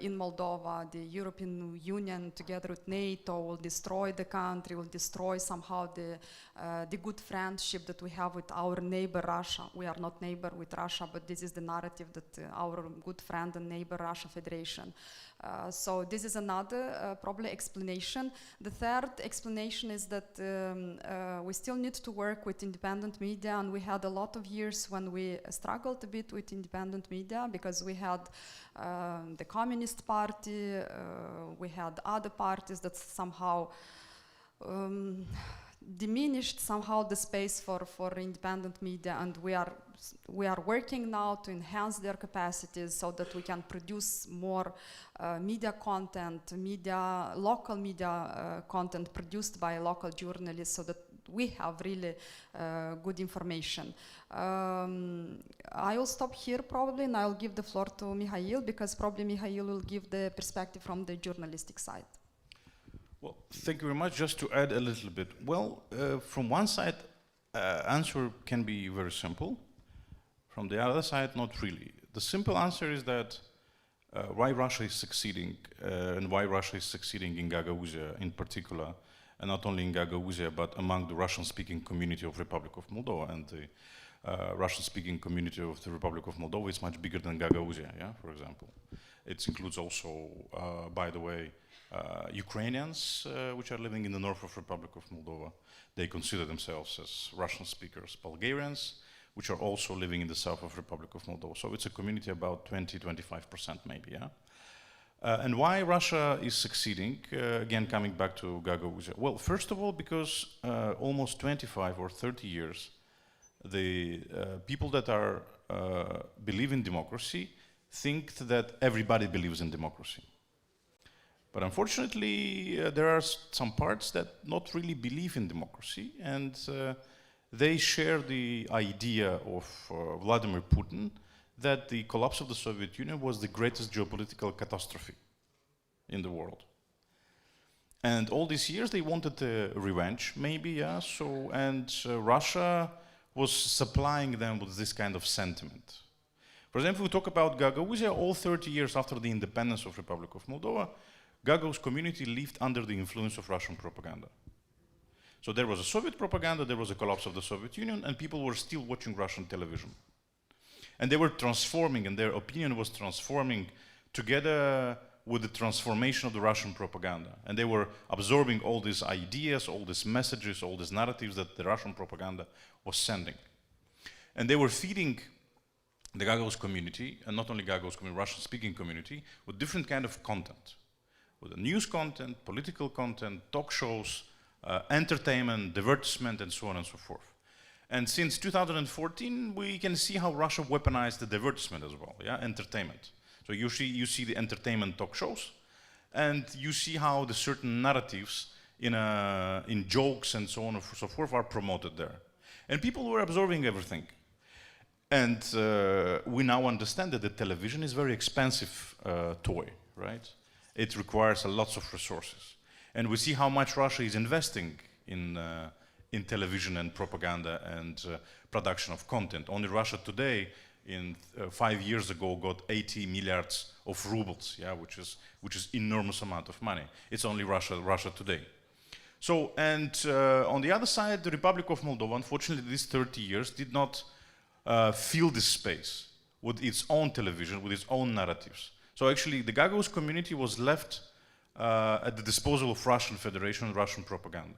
in Moldova. The European Union, together with NATO, will destroy the country, will destroy somehow the good friendship that we have with our neighbor Russia. We are not neighbor with Russia, but this is the narrative that our good friend and neighbor Russia Federation. So this is another probably explanation. The third explanation is that we still need to work with independent media, and we had a lot of years when we struggled a bit with independent media because we had the Communist Party, we had other parties that somehow diminished somehow the space for independent media, and we are working now to enhance their capacities so that we can produce more media content, local media content produced by local journalists, so that we have really good information. I will stop here probably, and I'll give the floor to Mihail, because probably Mihail will give the perspective from the journalistic side. Well, thank you very much. Just to add a little bit. Well, from one side, answer can be very simple. From the other side, not really. The simple answer is that why Russia is succeeding, and why Russia is succeeding in Gagauzia in particular, and not only in Gagauzia, but among the Russian-speaking community of Republic of Moldova. And the Russian-speaking community of the Republic of Moldova is much bigger than Gagauzia, yeah, for example. It includes also, by the way, Ukrainians which are living in the north of Republic of Moldova. They consider themselves as Russian speakers. Bulgarians, which are also living in the south of Republic of Moldova. So it's a community about 20-25% maybe, yeah? And why Russia is succeeding, again coming back to Gagauzia? Well, first of all, because almost 25 or 30 years, the people that are believe in democracy think that everybody believes in democracy. But unfortunately, there are some parts that not really believe in democracy, and they share the idea of Vladimir Putin that the collapse of the Soviet Union was the greatest geopolitical catastrophe in the world. And all these years they wanted revenge, maybe, yeah, so, and Russia was supplying them with this kind of sentiment. For example, we talk about Gagauzia, all 30 years after the independence of Republic of Moldova, Gagauz community lived under the influence of Russian propaganda. So there was a Soviet propaganda, there was a collapse of the Soviet Union, and people were still watching Russian television. And they were transforming, and their opinion was transforming together with the transformation of the Russian propaganda. And they were absorbing all these ideas, all these messages, all these narratives that the Russian propaganda was sending. And they were feeding the Gagauz community, and not only Gagauz community, Russian-speaking community, with different kind of content. With the news content, political content, talk shows, entertainment, divertisement, and so on and so forth. And since 2014, we can see how Russia weaponized the divertisement as well, yeah, entertainment. So you see the entertainment talk shows, and you see how the certain narratives in jokes and so on and so forth are promoted there. And people were absorbing everything. And we now understand that the television is a very expensive toy, right? It requires a lot of resources. And we see how much Russia is investing in television and propaganda and production of content. Only Russia today, 5 years ago, got 80 milliards of rubles, yeah, which is enormous amount of money. It's only Russia today. So, and on the other side, the Republic of Moldova, unfortunately, these 30 years did not fill this space with its own television, with its own narratives. So actually, the Gagos community was left at the disposal of Russian Federation and Russian propaganda.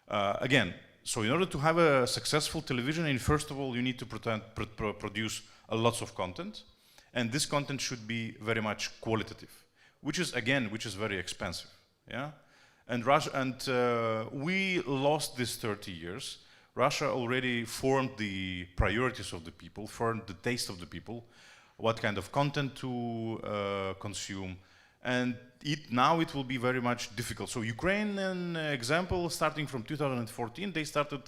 Again, so in order to have a successful television, first of all, you need to produce a lot of content, and this content should be very much qualitative, which is very expensive, yeah. And we lost these 30 years. Russia already formed the priorities of the people, formed the taste of the people, what kind of content to consume, and now it will be very much difficult. So Ukrainian example, starting from 2014, they started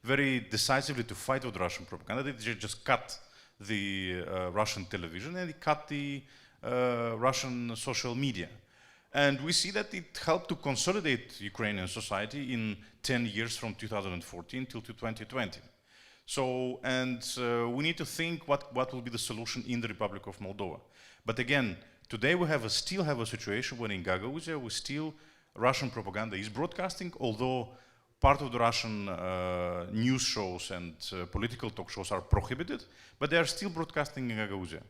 very decisively to fight with Russian propaganda. They just cut the Russian television and they cut the Russian social media. And we see that it helped to consolidate Ukrainian society in 10 years from 2014 till to 2020. So, and we need to think what will be the solution in the Republic of Moldova. But again, today we still have a situation where in Gagauzia, Russian propaganda is broadcasting, although part of the Russian news shows and political talk shows are prohibited, but they are still broadcasting in Gagauzia.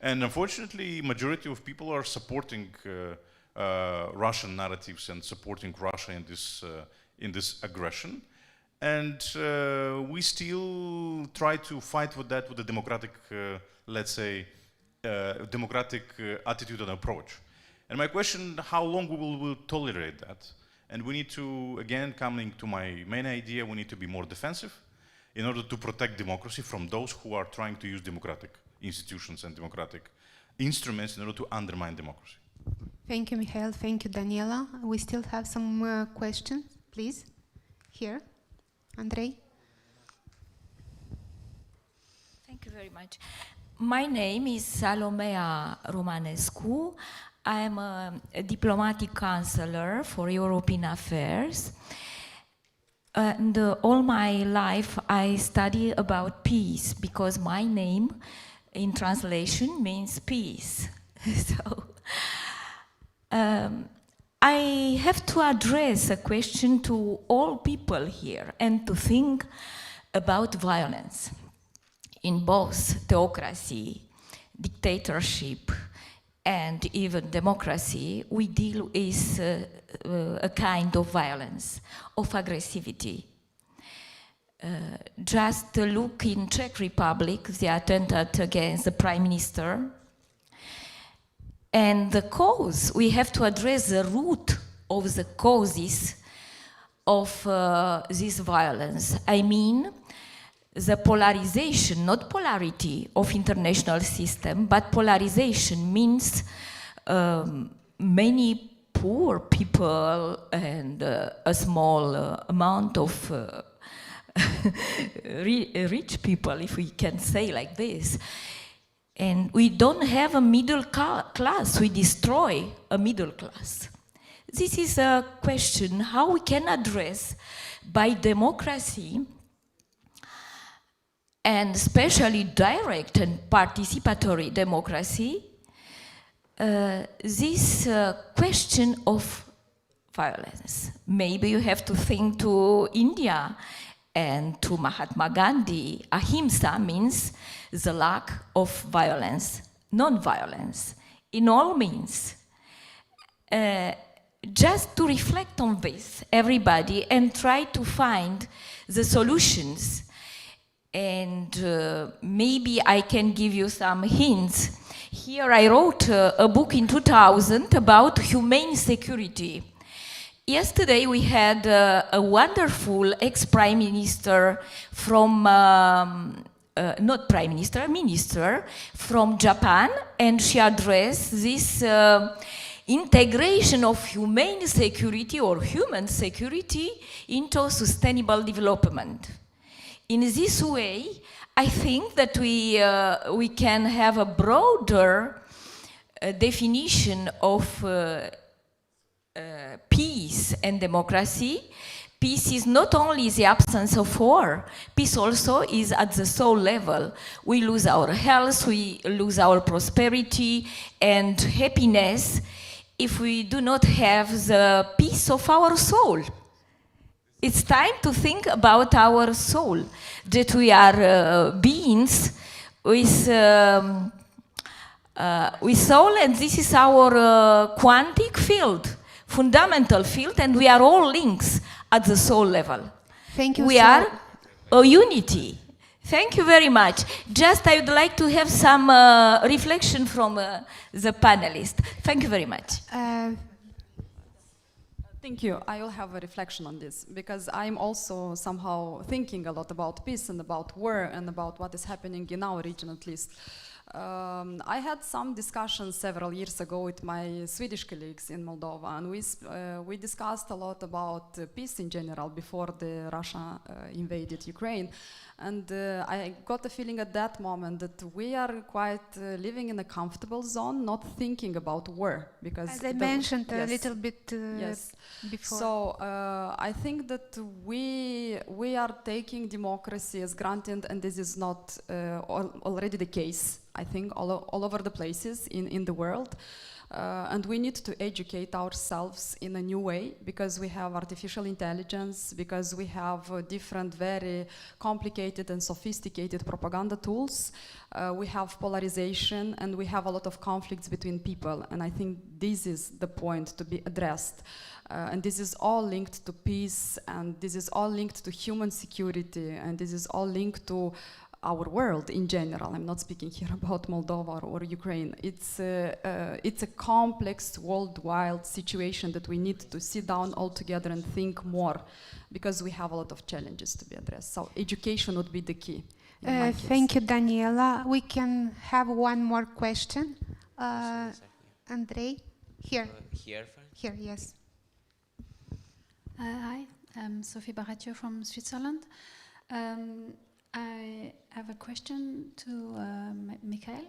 And unfortunately, majority of people are supporting Russian narratives and supporting Russia in this aggression. And we still try to fight with that with a democratic, let's say, democratic attitude and approach. And my question, how long we will tolerate that? And we need to, again, coming to my main idea, we need to be more defensive in order to protect democracy from those who are trying to use democratic institutions and democratic instruments in order to undermine democracy. Thank you, Mikhail. Thank you, Daniela. We still have some questions, please. Here, Andrei. Thank you very much. My name is Salomea Romanescu. I am a diplomatic counselor for European affairs. And all my life I study about peace because my name in translation means peace. So I have to address a question to all people here and to think about violence. In both theocracy, dictatorship, and even democracy, we deal with a kind of violence, of aggressivity. Just look in Czech Republic, the attempt against the Prime Minister. And the cause, we have to address the root of the causes of this violence. I mean, the polarization, not polarity of international system, but polarization means many poor people and a small amount of rich people, if we can say like this. And we don't have a middle class, we destroy a middle class. This is a question how we can address by democracy and especially direct and participatory democracy, this question of violence. Maybe you have to think to India and to Mahatma Gandhi. Ahimsa means the lack of violence, non-violence, in all means. Just to reflect on this, everybody, and try to find the solutions. And maybe I can give you some hints. Here I wrote a book in 2000 about humane security. Yesterday we had a wonderful ex-prime minister from, not prime minister, minister from Japan, and she addressed this integration of humane security or human security into sustainable development. In this way, I think that we can have a broader definition of peace and democracy. Peace is not only the absence of war, peace also is at the soul level. We lose our health, we lose our prosperity and happiness if we do not have the peace of our soul. It's time to think about our soul, that we are beings with soul, and this is our quantic field, fundamental field, and we are all links at the soul level. Thank you. We are a unity. Thank you very much. Just I would like to have some reflection from the panelists. Thank you very much. Thank you. I will have a reflection on this because I'm also somehow thinking a lot about peace and about war and about what is happening in our region at least. I had some discussions several years ago with my Swedish colleagues in Moldova, and we discussed a lot about peace in general before the Russia invaded Ukraine. And I got the feeling at that moment that we are quite living in a comfortable zone, not thinking about war. Because as I mentioned a little bit before. So I think that we are taking democracy as granted, and this is not already the case, I think, all over the places in the world. And we need to educate ourselves in a new way because we have artificial intelligence, because we have different very complicated and sophisticated propaganda tools. We have polarization and we have a lot of conflicts between people. And I think this is the point to be addressed. And this is all linked to peace, and this is all linked to human security, and this is all linked to our world in general. I'm not speaking here about Moldova or Ukraine. It's a complex worldwide situation that we need to sit down all together and think more, because we have a lot of challenges to be addressed. So education would be the key. Thank you, Daniela. We can have one more question. Andrei, here. Here, yes. Hi, I'm Sophie Baratio from Switzerland. I have a question to Michael.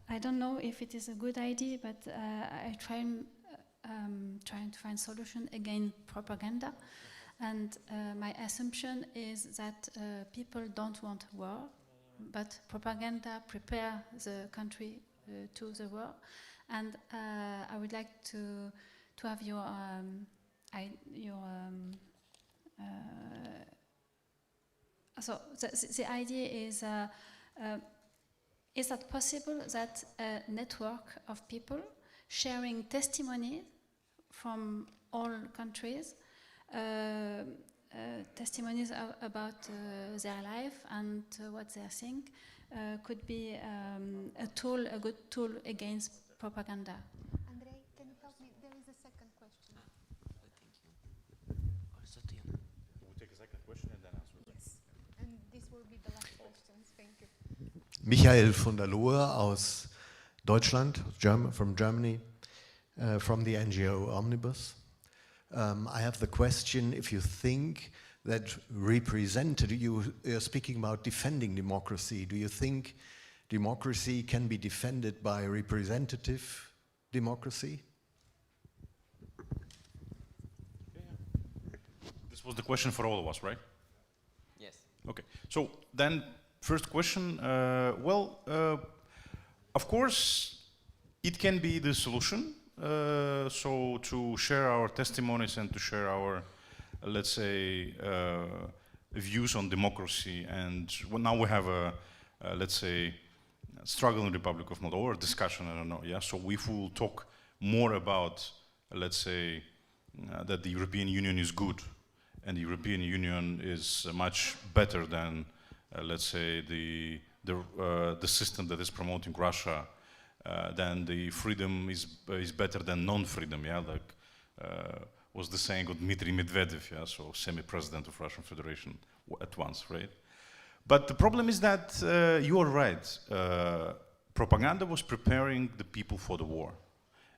I don't know if it is a good idea, but I trying to find solution against propaganda. And my assumption is that people don't want war, but propaganda prepare the country to the war. And I would like to have your so the idea is that possible that a network of people sharing testimony from all countries, testimonies about their life and what they think, could be a good tool against propaganda? Andrei, can you help me? There is a second question. We'll take a second question and then answer. Yes, and this will be the last questions. Thank you. Michael von der Lohe aus Deutschland, from Germany, from the NGO Omnibus. I have the question, if you think that you're speaking about defending democracy, do you think democracy can be defended by representative democracy? This was the question for all of us, right? Yes. Okay, so then first question, of course, it can be the solution. So to share our testimonies and to share our, let's say, views on democracy. And now we have a let's say, struggle in the Republic of Moldova, or discussion, I don't know, yeah? So if we'll talk more about, let's say, that the European Union is good, and the European Union is much better than, let's say, the system that is promoting Russia then the freedom is better than non-freedom, yeah, like was the saying of Dmitry Medvedev, yeah, so semi-president of Russian Federation at once, right? But the problem is that you are right. Propaganda was preparing the people for the war.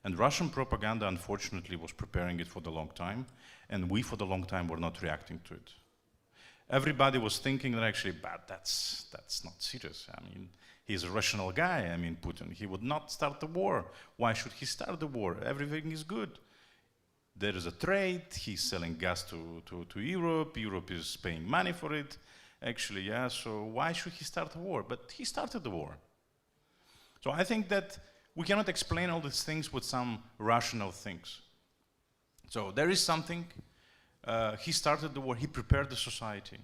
And Russian propaganda, unfortunately, was preparing it for the long time, and we, for the long time, were not reacting to it. Everybody was thinking that actually, but that's not serious. I mean, he's a rational guy, I mean, Putin. He would not start the war. Why should he start the war? Everything is good. There is a trade, he's selling gas to Europe, Europe is paying money for it. Actually, yeah, so why should he start a war? But he started the war. So I think that we cannot explain all these things with some rational things. So there is something, he started the war, he prepared the society.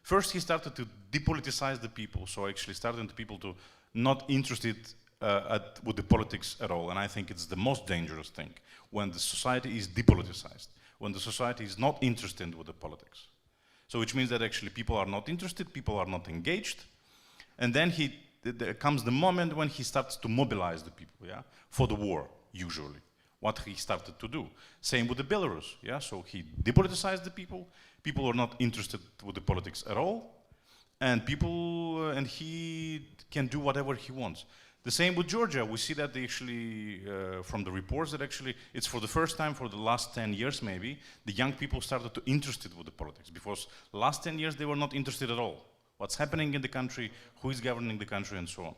First he started to depoliticize the people, so actually starting the people to not interested with the politics at all, and I think it's the most dangerous thing, when the society is depoliticized, when the society is not interested with the politics. So which means that actually people are not interested, people are not engaged, and then there comes the moment when he starts to mobilize the people, yeah, for the war, usually. What he started to do. Same with the Belarus, yeah, so he depoliticized the people, people are not interested with the politics at all, and he can do whatever he wants. The same with Georgia. We see that they actually, from the reports, that actually it's for the first time for the last 10 years maybe, the young people started to interested with the politics, because the last 10 years they were not interested at all. What's happening in the country, who is governing the country, and so on.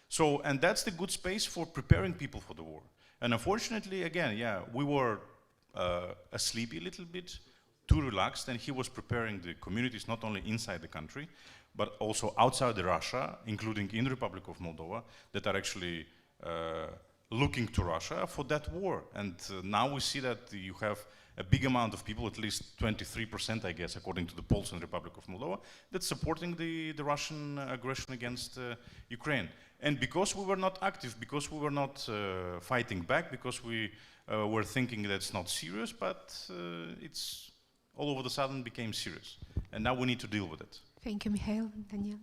So, and that's the good space for preparing people for the war. And unfortunately, again, yeah, we were asleep a little bit, too relaxed, and he was preparing the communities not only inside the country, but also outside Russia, including in the Republic of Moldova, that are actually looking to Russia for that war. And now we see that you have a big amount of people, at least 23%, I guess, according to the polls in the Republic of Moldova, that's supporting the Russian aggression against Ukraine. And because we were not active, because we were not fighting back, because we were thinking that it's not serious, but it's all over the sudden became serious. And now we need to deal with it. Thank you, Mikhail. Daniel.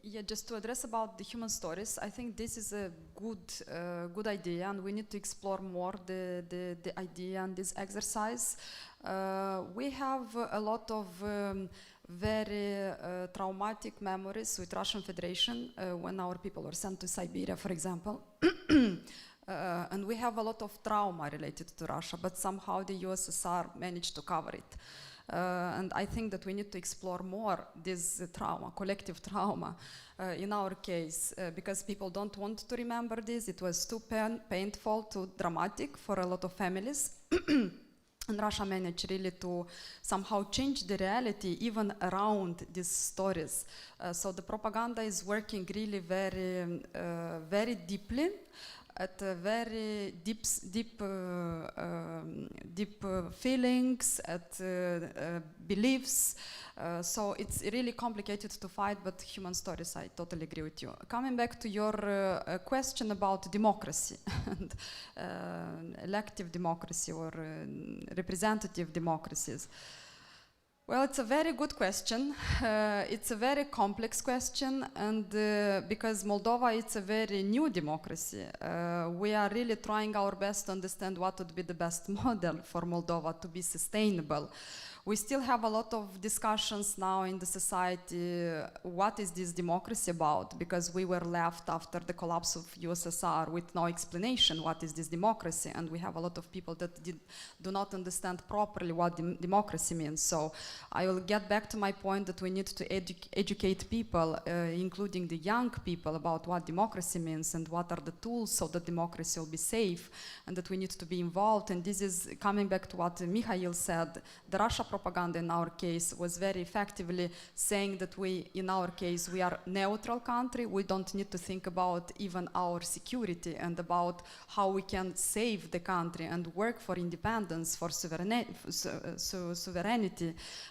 Yeah, just to address about the human stories, I think this is a good idea, and we need to explore more the idea and this exercise. We have a lot of very traumatic memories with Russian Federation when our people were sent to Siberia, for example. And we have a lot of trauma related to Russia, but somehow the USSR managed to cover it. And I think that we need to explore more this trauma, collective trauma, in our case, because people don't want to remember this. It was too painful, too dramatic for a lot of families. And Russia managed really to somehow change the reality even around these stories. So the propaganda is working really very deeply, at very deep feelings, at beliefs. So it's really complicated to fight, but human stories, I totally agree with you. Coming back to your question about democracy and elective democracy or representative democracies. Well, it's a very good question. It's a very complex question, and because Moldova is a very new democracy, we are really trying our best to understand what would be the best model for Moldova to be sustainable. We still have a lot of discussions now in the society, what is this democracy about? Because we were left after the collapse of USSR with no explanation what is this democracy, and we have a lot of people that do not understand properly what democracy means. So I will get back to my point that we need to educate people, including the young people, about what democracy means and what are the tools so that democracy will be safe, and that we need to be involved. And this is coming back to what Mikhail said. The Russia propaganda in our case was very effectively saying that we, in our case, we are neutral country. We don't need to think about even our security and about how we can save the country and work for independence, for sovereignty,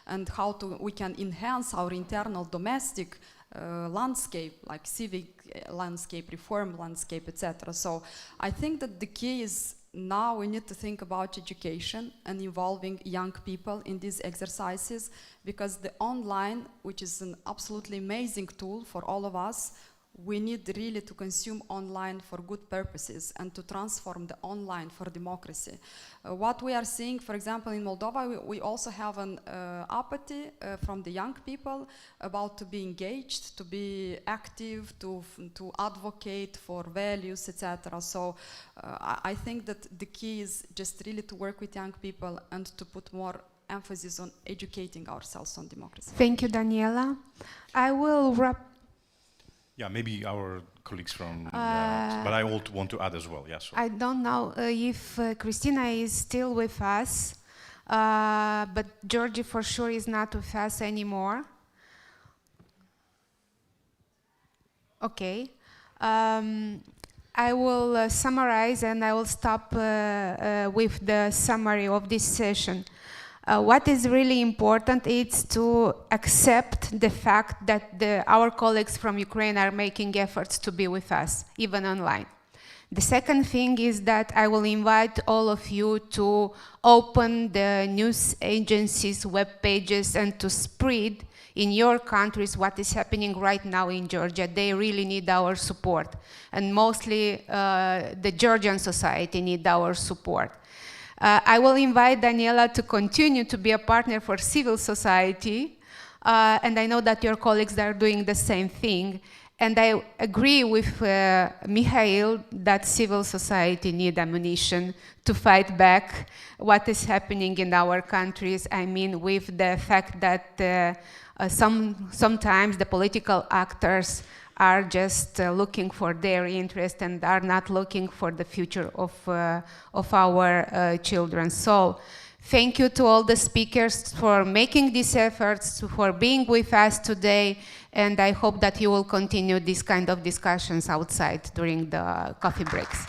and how we can enhance our internal domestic landscape, like civic landscape, reform landscape, etc. So I think that the key is now we need to think about education and involving young people in these exercises, because the online, which is an absolutely amazing tool for all of us, we need really to consume online for good purposes and to transform the online for democracy. What we are seeing, for example, in Moldova, we also have an apathy from the young people about to be engaged, to be active, to advocate for values, etc. So I think that the key is just really to work with young people and to put more emphasis on educating ourselves on democracy. Thank you, Daniela. I will wrap. Yeah, maybe our colleagues from, but I want to add as well. Yeah. So. I don't know if Christina is still with us, but Georgie for sure is not with us anymore. Okay. I will summarize and I will stop with the summary of this session. What is really important is to accept the fact that our colleagues from Ukraine are making efforts to be with us, even online. The second thing is that I will invite all of you to open the news agencies' web pages and to spread in your countries what is happening right now in Georgia. They really need our support. And mostly the Georgian society need our support. I will invite Daniela to continue to be a partner for civil society, and I know that your colleagues are doing the same thing. And I agree with Mikhail that civil society needs ammunition to fight back what is happening in our countries. I mean, with the fact that sometimes the political actors are just looking for their interest and are not looking for the future of our children. So thank you to all the speakers for making these efforts, for being with us today, and I hope that you will continue these kind of discussions outside during the coffee breaks.